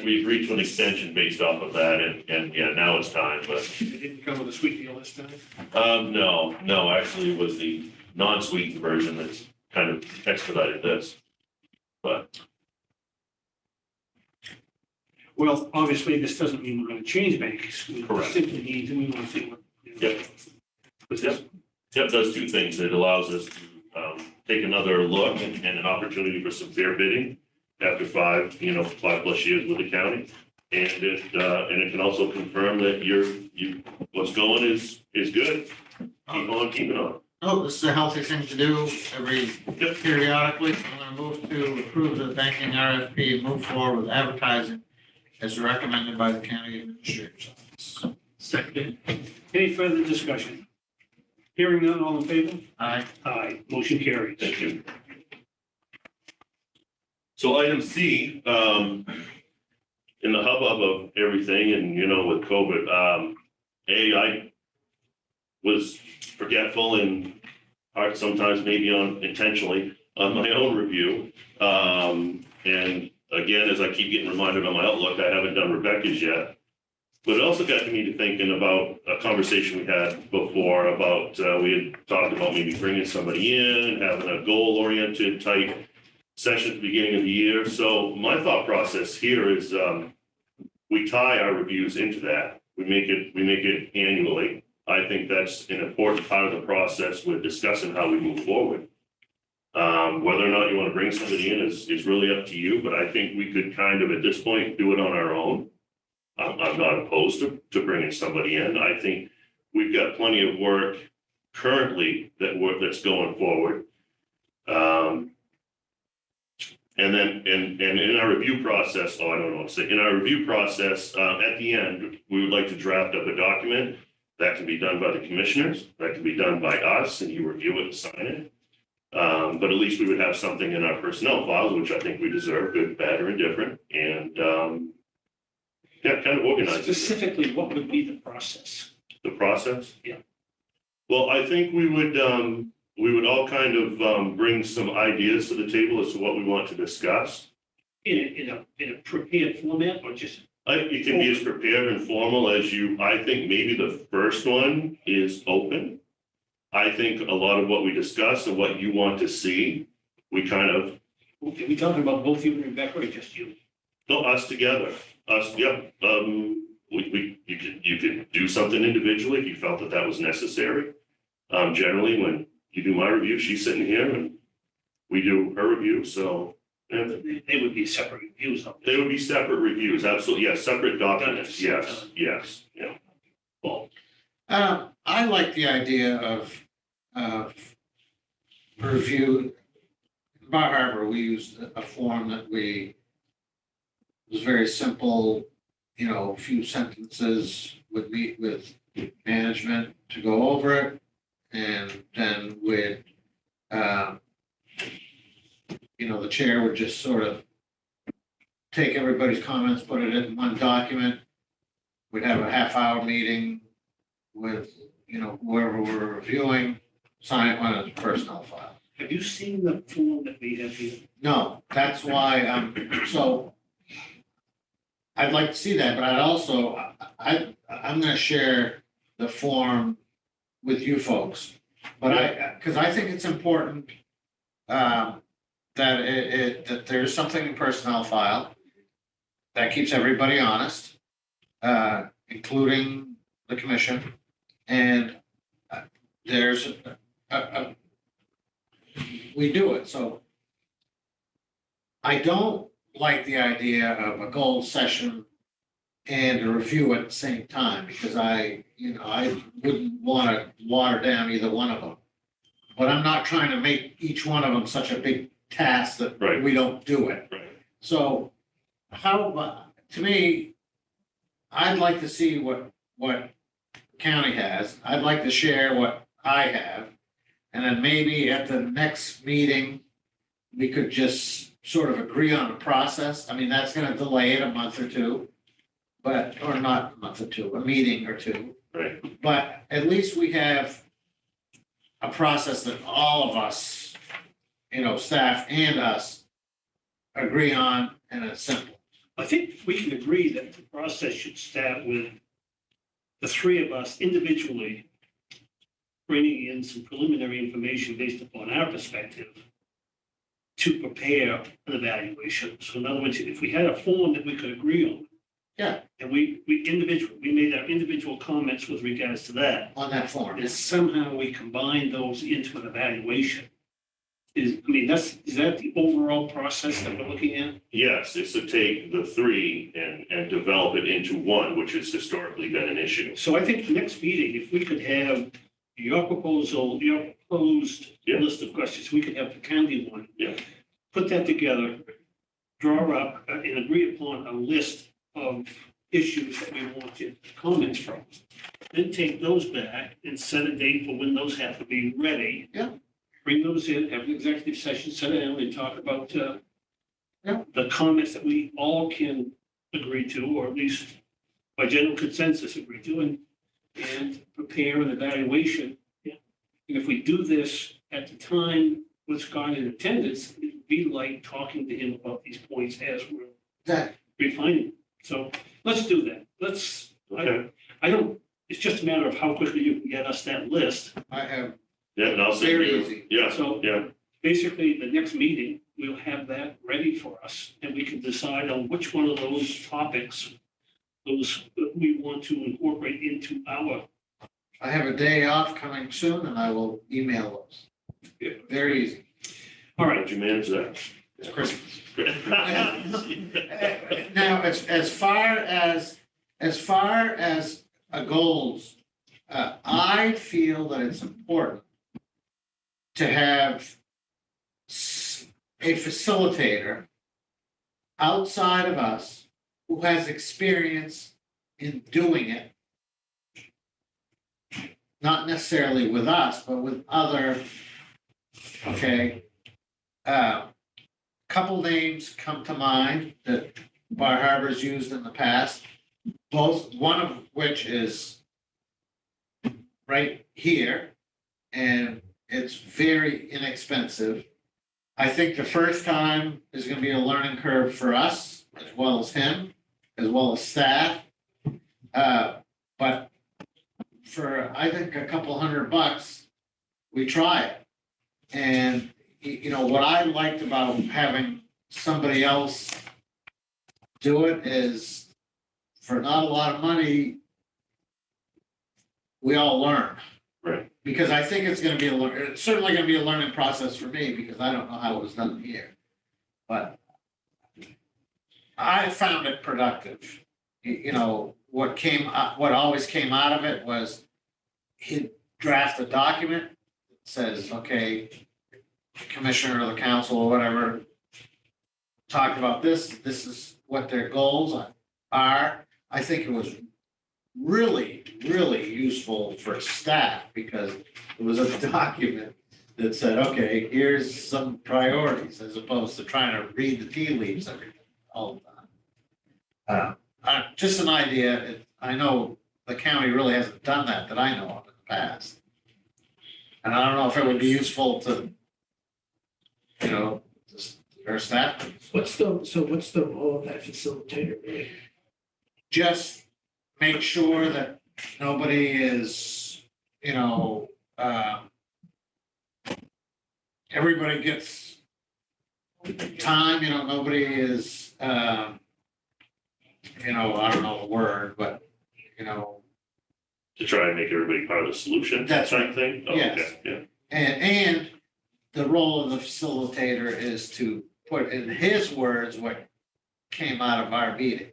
we agreed to an extension based off of that, and yeah, now it's time, but, It didn't come with a sweet deal this time. no, actually, it was the non-sweetened version that's kind of expedited this. But Well, obviously, this doesn't mean we're gonna change banks. We Correct. simply need, we want to see what. Yep. Yep, does two things. It allows us to take another look and an opportunity for some fair bidding after 5+ years with the county. And it can also confirm that what's going is good. Keep on keeping on. Oh, this is a healthy thing to do every periodically. I'm gonna move to approve the banking RFP and move forward with advertising as recommended by the county administrator's office. Second. Any further discussion? Hearing none, all in favor? Aye. Aye, motion carries. Thank you. So item C, in the hubbub of everything and, with COVID, I was forgetful and hard sometimes maybe intentionally on my own review. And again, as I keep getting reminded on my Outlook, I haven't done Rebecca's yet. But it also got me to thinking about a conversation we had before about, we had talked about maybe bringing somebody in, having a goal-oriented type session at the beginning of the year. So my thought process here is we tie our reviews into that. We make it annually. I think that's an important part of the process with discussing how we move forward. Whether or not you want to bring somebody in is really up to you, but I think we could kind of at this point do it on our own. I'm not opposed to bringing somebody in. I think we've got plenty of work currently that's going forward. And then in our review process, I don't know what to say. In our review process, at the end, we would like to draft up a document that can be done by the commissioners, that can be done by us, and you review it and sign it. But at least we would have something in our personnel files, which I think we deserve, good, bad, or indifferent, and kind of organized. Specifically, what would be the process? The process? Yeah. Well, I think we would all kind of bring some ideas to the table as to what we want to discuss. In a prepared format or just? It can be as prepared and formal as I think maybe the first one is open. I think a lot of what we discuss and what you want to see, we kind of. Okay, we talking about both you and Rebecca or just you? No, us together. Us, yeah. You could do something individually if you felt that was necessary. Generally, when you do my review, she's sitting here and we do her review, so. Yeah. They would be separate reviews. They would be separate reviews, absolutely, yes, separate documents, yes, yeah. Well, I like the idea of review. In Bar Harbor, we used a form that was very simple, a few sentences would meet with management to go over it. And then the chair would just sort of take everybody's comments, put it in one document. We'd have a half-hour meeting with, whoever we're reviewing, sign it on a personnel file. have you seen the form that we have here? No, that's why, so I'd like to see that, but I'm gonna share the form with you folks. But because I think it's important that that there's something in personnel file that keeps everybody honest, including the commission. And there's we do it, so I don't like the idea of a goal session and a review at the same time, because I wouldn't want to water down either one of them. But I'm not trying to make each one of them such a big task that Right. we don't do it. Right. So to me, I'd like to see what county has. I'd like to share what I have. And then maybe at the next meeting, we could just sort of agree on a process. I mean, that's gonna delay it a month or two, or not a month or two, a meeting or two. Right. But at least we have a process that all of us, staff and us, agree on, and it's simple. I think we can agree that the process should start with the three of us individually bringing in some preliminary information based upon our perspective to prepare an evaluation. So in other words, if we had a form that we could agree on, Yeah. And we made our individual comments with regards to that. on that form. And somehow we combine those into an evaluation. Is that the overall process that we're looking at? Yes, it's to take the three and develop it into one, which has historically been an issue. So I think the next meeting, if we could have your proposal, your proposed Yeah. list of questions, we could have the county one. Yeah. Put that together, draw up and agree upon a list of issues that we wanted comments from. Then take those back and set a date for when those have to be ready. Yeah. Bring those in, have an executive session, sit down and talk about Yeah. the comments that we all can agree to, or at least by general consensus agree to, and prepare an evaluation. Yeah. And if we do this at the time with Scott in attendance, it'd be like talking to him about these points as we're That, refining. So let's do that. Okay. I don't, it's just a matter of how quickly you can get us that list. I have, Yeah, and I'll send Very you, easy. yeah, So yeah, basically, the next meeting, we'll have that ready for us, and we can decide on which one of those topics, those that we want to incorporate into our. I have a day off coming soon and I will email those. Very easy. All how'd right, you manage that? It's Christmas. Now, as far as goals, I feel that it's important to have a facilitator outside of us who has experience in doing it. Not necessarily with us, but with other, okay. Couple names come to mind that Bar Harbor's used in the past, one of which is right here, and it's very inexpensive. I think the first time is gonna be a learning curve for us, as well as him, as well as staff. But for, I think, a couple $100, we try it. And you know, what I liked about having somebody else do it is for not a lot of money, we all learn. Right. Because I think it's gonna be it's certainly gonna be a learning process for me because I don't know how it was done here. But I found it productive. You know, what always came out of it was he'd draft a document that says, okay, commissioner or the council or whatever talked about this is what their goals are. I think it was really, really useful for staff because it was a document that said, okay, here's some priorities as opposed to trying to read the tea leaves all the time. Just an idea. I know the county really hasn't done that I know of in the past. And I don't know if it would be useful to, you know, our staff. What's the role of that facilitator? Really? Just make sure that nobody is, you know, everybody gets time, you know, nobody is, you know, I don't know the word, but, you know. To try and make everybody part of the solution. That's type thing? Oh, Yes. okay, yeah. And the role of the facilitator is to put in his words what came out of our meeting.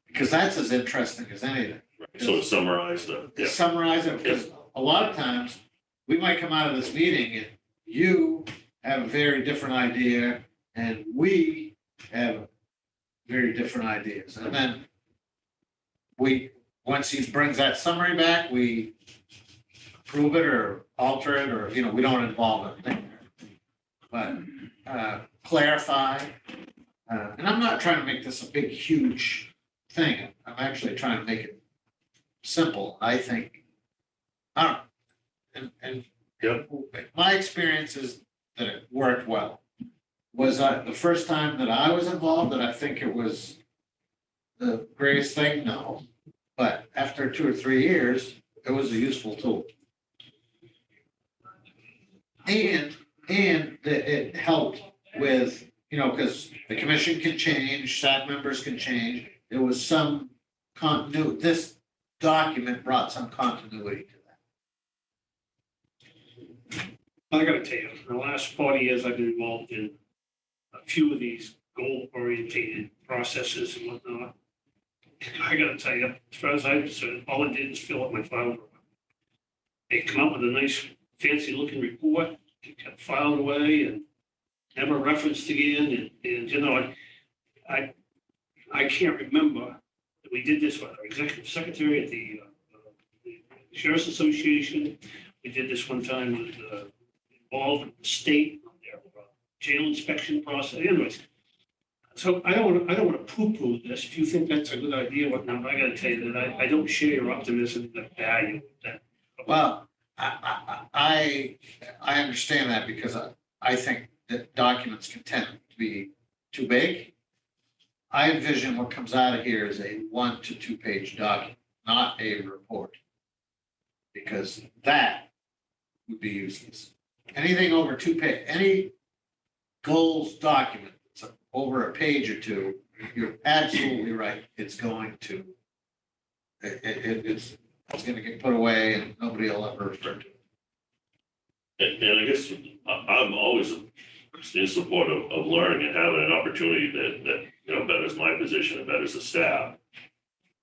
Because that's as interesting as anything. Right. So to summarize To yeah. summarize it, because a lot of times, we might come out of this meeting and you have a very different idea and we have very different ideas. And then once he brings that summary back, we approve it or alter it, or, you know, we don't involve it. But clarify, and I'm not trying to make this a big, huge thing. I'm actually trying to make it simple. I think, and Yep. my experience is that it worked well. Was the first time that I was involved, that I think it was the greatest thing? No. But after 2 or 3 years, it was a useful tool. And it helped with, you know, because the commission can change, staff members can change. there was some continuity, this document brought some continuity to that. I gotta tell you, in the last 40 years, I've been involved in a few of these goal-oriented processes and whatnot. I gotta tell you, as far as I'm concerned, all it did is fill up my file. They come up with a nice fancy-looking report, it got filed away and never referenced again, and you know, I can't remember that we did this with our executive secretary at the Sheriff's Association. We did this one time with involved with the state on their jail inspection process. Anyways, so I don't want to poo-poo this. If you think that's a good idea, whatnot, I got to tell you that I don't share your optimism, the value of that. Well, I understand that because I think that documents can tend to be too big. I envision what comes out of here is a 1 to 2 page document, not a report. Because that would be useless. Anything over 2 page, any goals document that's over a page or two, you're absolutely right. It's going to, it's going to get put away and nobody will ever refer to it. And I guess I'm always in support of learning and having an opportunity that, you know, betters my position and betters the staff.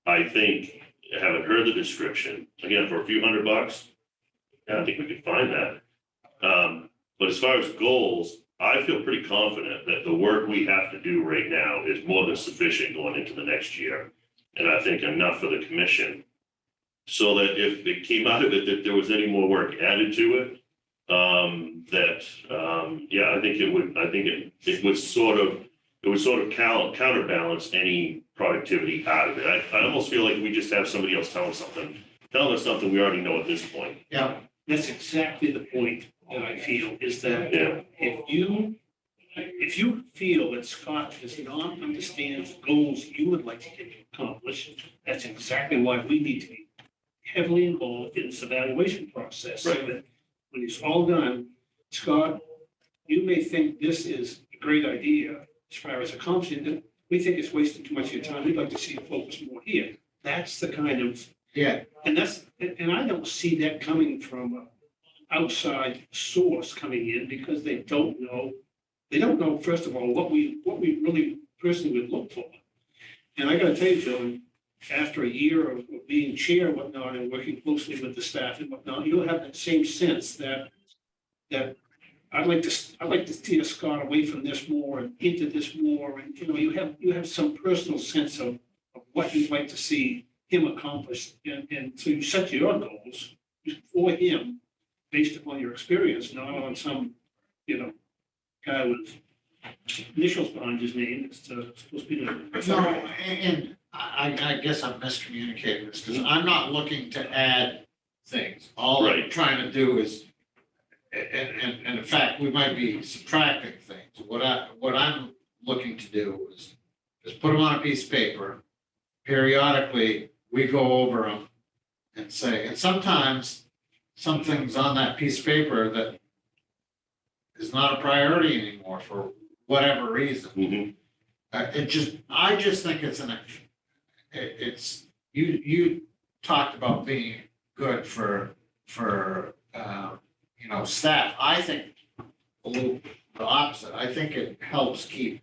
I think, having heard the description, again, for a few $100, yeah, I think we could find that. But as far as goals, I feel pretty confident that the work we have to do right now is more than sufficient going into the next year. And I think enough for the commission, so that if it came out of it that there was any more work added to it, yeah, I think it would sort of counterbalance any productivity out of it. I almost feel like we just have somebody else telling us something we already know at this point. Yeah. That's exactly the point that I feel, is that Yeah. if you feel that Scott does not understand the goals you would like to get accomplished, that's exactly why we need to be heavily involved in this evaluation process. So Right. that when it's all done, Scott, you may think this is a great idea as far as accomplishing it. We think it's wasting too much of your time. We'd like to see you focus more here. That's the kind of, Yeah. and I don't see that coming from an outside source coming in, because they don't know, first of all, what we really personally would look for. And I gotta tell you, Joe, after a year of being chair and whatnot, and working closely with the staff and whatnot, you'll have that same sense that I'd like to steer Scott away from this more and into this more, and, you know, you have some personal sense of what you'd like to see him accomplish, and so you set your goals for him based upon your experience, not on some, you know, guy with initials behind his name. It's supposed to be No, and I guess I'm miscommunicating this because I'm not looking to add things. All I'm Right. trying to do is, and in fact, we might be subtracting things. What I'm looking to do is put them on a piece of paper. Periodically, we go over them and say, and sometimes some things on that piece of paper that is not a priority anymore for whatever reason. Mhm. I just think you talked about being good for staff. I think a little the opposite. I think it helps keep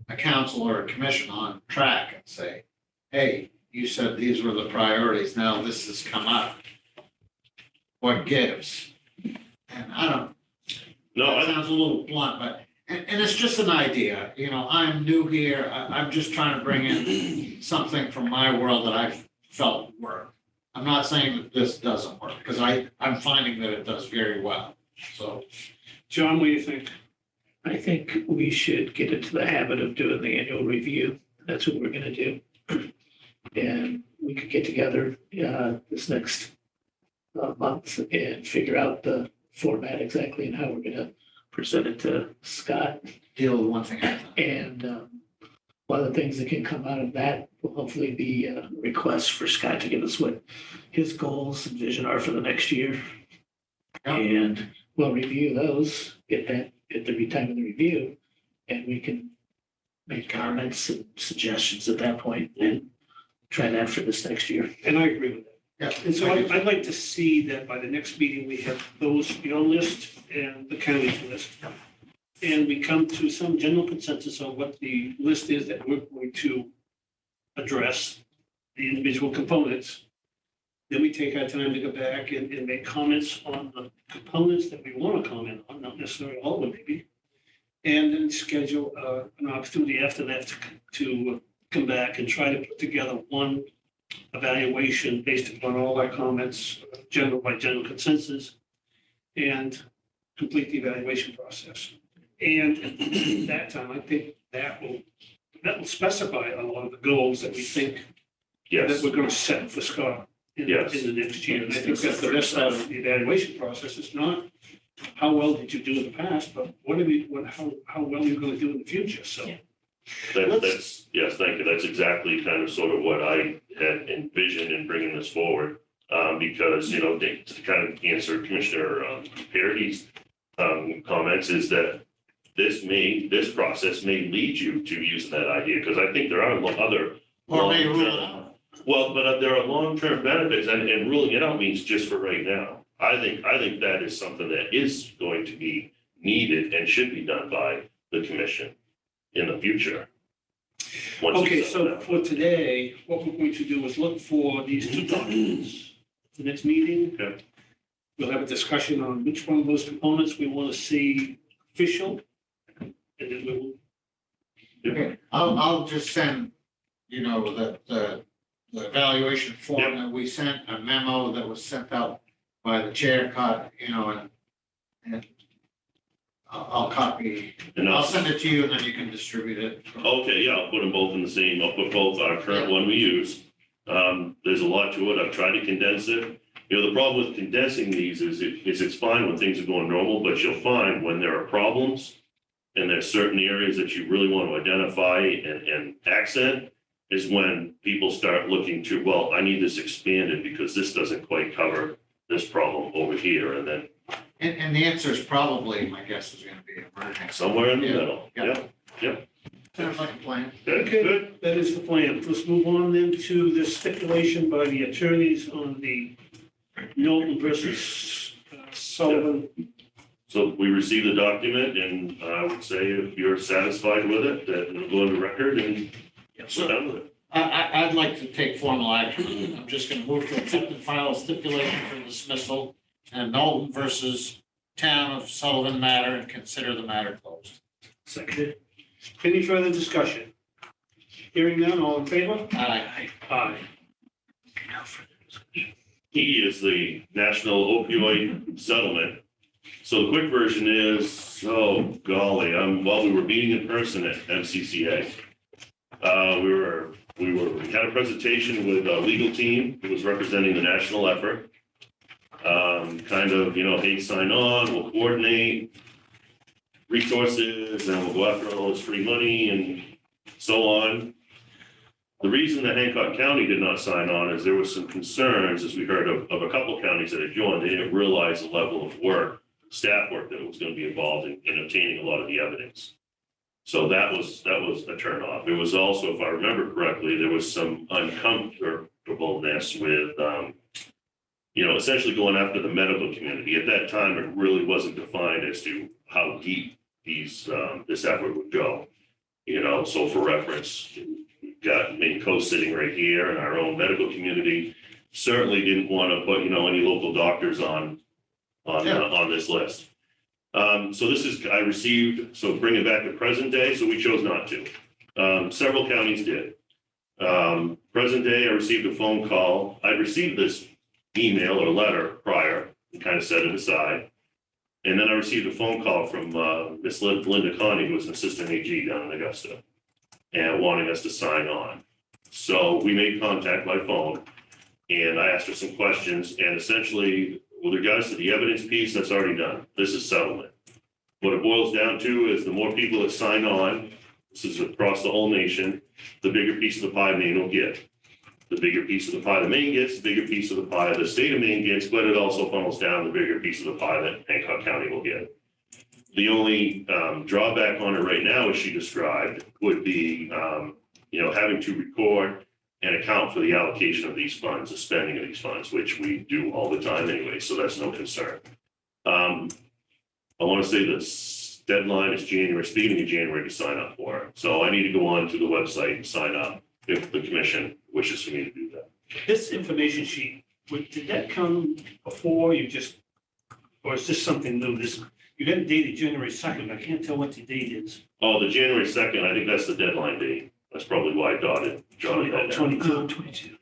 a council or a commission on track and say, hey, you said these were the priorities. Now this has come up. What gives? And I don't, No, that sounds a little blunt, but, and it's just an idea, you know, I'm new here, I'm just trying to bring in something from my world that I've felt work. I'm not saying that this doesn't work, because I'm finding that it does very well, so. John, what do you think? I think we should get into the habit of doing the annual review. That's what we're gonna do. And we could get together this next month and figure out the format exactly and how we're gonna present it to Scott. Deal with one thing at a time. And one of the things that can come out of that will hopefully be a request for Scott to give us what his goals and vision are for the next year. Yeah. And we'll review those, get the time of the review, and we can make comments and suggestions at that point and try that for this next year. And I agree with that. Yeah. And so I'd like to see that by the next meeting, we have those, your list and the county's list. And we come to some general consensus on what the list is that we're going to address, the individual components. Then we take our time to go back and make comments on the components that we want to comment on, not necessarily all of them maybe. And then schedule an opportunity after that to come back and try to put together one evaluation based upon all our comments, general by general consensus, and complete the evaluation process. And at that time, I think that will specify a lot of the goals that we think that Yes, we're going to set for Scott in Yes. the next year. And I think that's the best out of the evaluation process. It's not how well did you do in the past, but how well you're going to do in the future. So. Yeah. that's, yes, thank you. That's exactly kind of sort of what I had envisioned in bringing this forward. Because, you know, to kind of answer Commissioner Parady's comments is that this process may lead you to using that idea, because I think there are other. Or may rule it long-term- out. Well, but there are long-term benefits, and ruling it out means just for right now. I think that is something that is going to be needed and should be done by the commission in the future. Once Okay, it's so done. for today, what we're going to do is look for these two documents. The next meeting. Okay. We'll have a discussion on which one of those components we want to see official. And then we will, Okay, I'll just send, you know, the evaluation form that we sent, a memo that was sent out by the chair, you know, and I'll copy, And I'll send it to you and then you can distribute it. Okay, yeah, I'll put them both in the same, I'll put both our current one we use. There's a lot to it. I've tried to condense it. You know, the problem with condensing these is it's fine when things are going normal, but you'll find when there are problems and there's certain areas that you really want to identify and accent is when people start looking to, well, I need this expanded because this doesn't quite cover this problem over here. And then And the answer is probably, my guess is gonna be emergency. somewhere in the Yeah. middle. Yeah. Yeah, Sounds like a plan. good, Okay. good. that is the plan. Let's move on then to the stipulation by the attorneys on the Knowlton versus Sullivan. So we received the document and I would say if you're satisfied with it, that it'll go on the record and we're done with it. I'd like to take formal action. I'm just gonna move to accept and file a stipulation for dismissal and Knowlton versus Town of Sullivan matter and consider the matter closed. Seconded. Any further discussion? Hearing none, all in favor? Aye. Aye. E is the National Opioid Settlement. So the quick version is, oh golly, while we were meeting in person at MCCA, we had a presentation with a legal team who was representing the national effort. Kind of, you know, hey, sign on, we'll coordinate resources and we'll go after all this free money and so on. The reason that Hancock County did not sign on is there was some concerns, as we heard of a couple of counties that had joined. They didn't realize the level of work, staff work that was going to be involved in obtaining a lot of the evidence. So that was a turnoff. There was also, if I remember correctly, there was some uncomfortableness with, you know, essentially going after the medical community. At that time, it really wasn't defined as to how deep this effort would go. You know, so for reference, we've got Maine Coast sitting right here, and our own medical community certainly didn't want to put, you know, any local doctors on this list. So this is, I received, so bring it back to present day, so we chose not to. Several counties did. Present day, I received a phone call. I received this email or letter prior and kind of set it aside. And then I received a phone call from Miss Linda Connie, who was an assistant AG down in Augusta, and wanting us to sign on. So we made contact by phone and I asked her some questions, and essentially with regards to the evidence piece, that's already done. This is settlement. What it boils down to is the more people that sign on, this is across the whole nation, the bigger piece of the pie Maine will get. The bigger piece of the pie that Maine gets, the bigger piece of the pie the state of Maine gets, but it also funnels down the bigger piece of the pie that Hancock County will get. The only drawback on it right now, as she described, would be, having to record and account for the allocation of these funds, the spending of these funds, which we do all the time anyway, so that's no concern. I want to say this deadline is beginning of January to sign up for it. So I need to go on to the website and sign up if the commission wishes for me to do that. This information sheet, did that come before or is this something new? You got it dated January 2nd. I can't tell what the date is. Oh, the January 2nd, I think that's the deadline date. That's probably why I jotted that down. 22.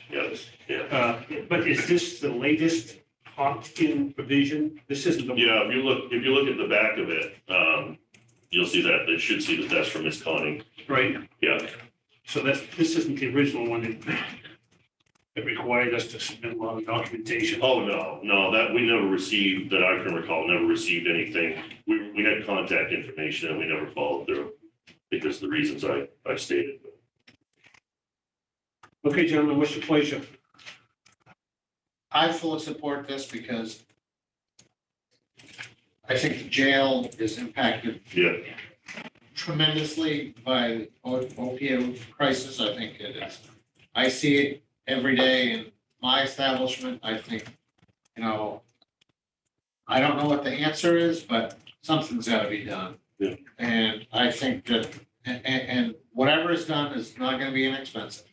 Yes, yeah. But is this the latest opt-in provision? This isn't the. Yeah, if you look at the back of it, you'll see that, they should see that that's from Ms. Connie. Right. Yeah, So this isn't the original one that required us to submit a lot of documentation. oh, no, that we never received, that I can recall, never received anything. We had contact information and we never followed through because of the reasons I stated. Okay, gentlemen, what's your pleasure? I fully support this because I think the jail is impacted Yeah, tremendously by opioid crisis. I think it is. I see it every day in my establishment. I think, I don't know what the answer is, but something's got to be done. Yeah. And I think that, and whatever is done is not going to be inexpensive.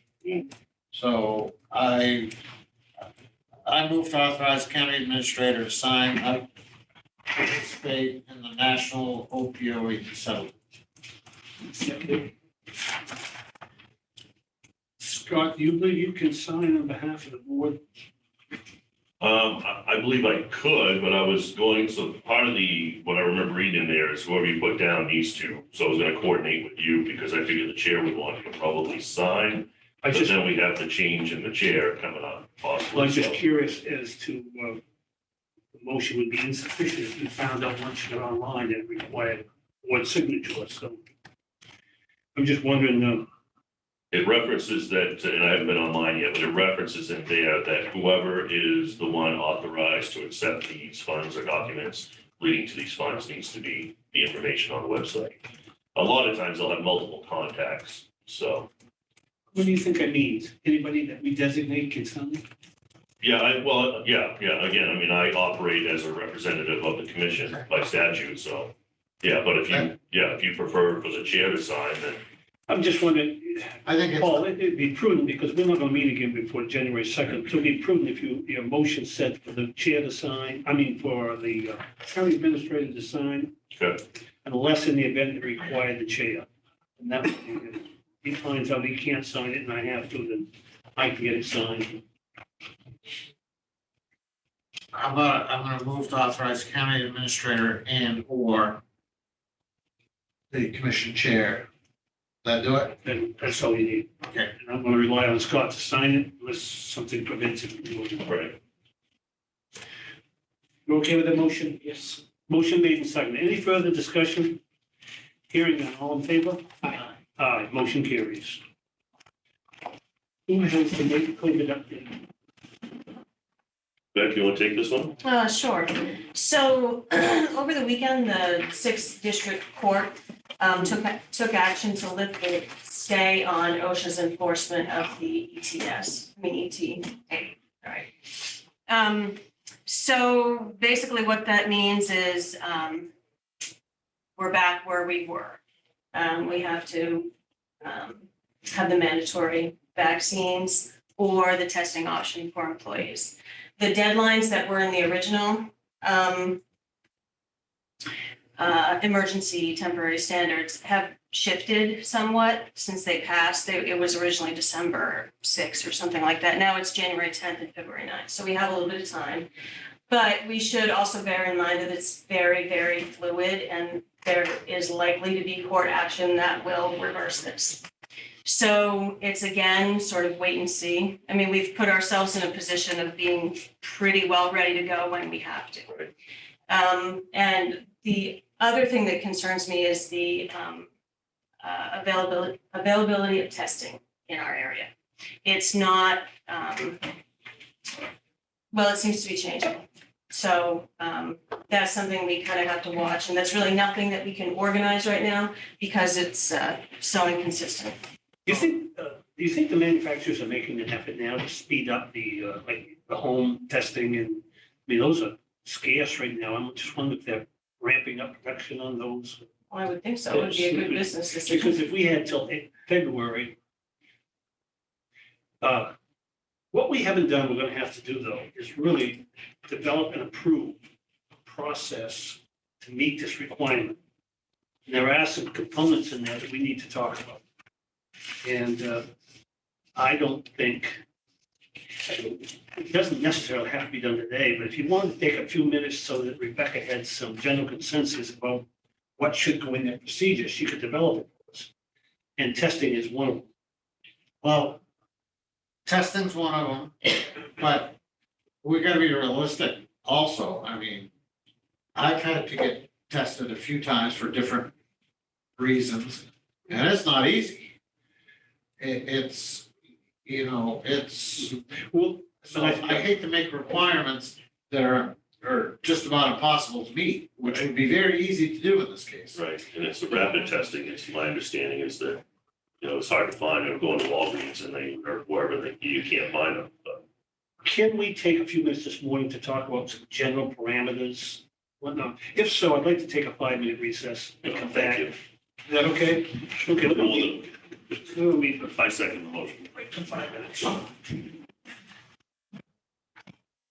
So I move to authorize county administrator to sign up, participate in the national opioid settlement. Second. Scott, do you believe you can sign on behalf of the board? I believe I could, but I was going, so part of what I remember reading in there is whoever you put down needs to. So I was going to coordinate with you because I figured the chair would want to probably sign. But then we have the change in the chair coming up possibly. I'm just so. curious as to the motion would be insufficient if you found out once you're online that it required one signature. So I'm just wondering, It references that, and I haven't been online yet, but it references in there that whoever is the one authorized to accept these funds or documents leading to these funds needs to be the information on the website. A lot of times they'll have multiple contacts, so. what do you think I need? Anybody that we designate can sign? Yeah, again, I mean, I operate as a representative of the commission by statute, so. Yeah, but if you prefer for the chair to sign, then. I'm just wondering, I think it's, Paul, it'd be prudent because we're not going to meet again before January 2nd. So it'd be prudent if your motion said for the chair to sign, for the county administrator to sign, Okay. unless in the event it required the chair. And that would be, if he finds out he can't sign it and I have to, then I can get it signed. I'm gonna move to authorize county administrator and or the commission chair. That do it? Then that's all you need. Okay. And I'm going to rely on Scott to sign it unless something prevents him from doing it. Right. You okay with the motion? Yes. Motion made and seconded. Any further discussion? Hearing none. All in favor? Aye. Aye. Motion carries. Who has to make clean it up then? Beck, you want to take this one? Sure. So over the weekend, the 6th District Court took action to lift the stay on OSHA's enforcement of the ETA. All right. So basically what that means is we're back where we were. We have to have the mandatory vaccines or the testing option for employees. The deadlines that were in the original emergency temporary standards have shifted somewhat since they passed. It was originally December 6th or something like that. Now it's January 10th and February 9th. So we have a little bit of time. But we should also bear in mind that it's very, very fluid and there is likely to be court action that will reverse this. So it's again, sort of wait and see. I mean, we've put ourselves in a position of being pretty well ready to go when we have to. Right. And the other thing that concerns me is the availability of testing in our area. It's not, well, it seems to be changing. So that's something we kind of have to watch, and that's really nothing that we can organize right now because it's so inconsistent. Do you think the manufacturers are making an effort now to speed up the, like, the home testing and, I mean, those are scarce right now. I'm just wondering if they're ramping up production on those. I would think so. It would be a good business decision. Because if we had till February, what we haven't done, we're gonna have to do though, is really develop and approve a process to meet this requirement. And there are some components in there that we need to talk about. And I don't think, it doesn't necessarily have to be done today, but if you wanted to take a few minutes so that Rebecca had some general consensus about what should go in that procedure, she could develop it for us. And testing is one of them. Well, testing's one of them, but we gotta be realistic also. I mean, I've had to get tested a few times for different reasons, and it's not easy. It's, you know, it's, Well, so I hate to make requirements that are just about impossible to meet, which would be very easy to do in this case. Right, and it's the rapid testing, it's my understanding is that, you know, it's hard to find, or going to Walgreens and or wherever, you can't find them, but. can we take a few minutes this morning to talk about some general parameters, whatnot? If so, I'd like to take a 5-minute recess and come back. Thank you. Is that okay? Okay, let me, I second the motion. wait for 5 minutes.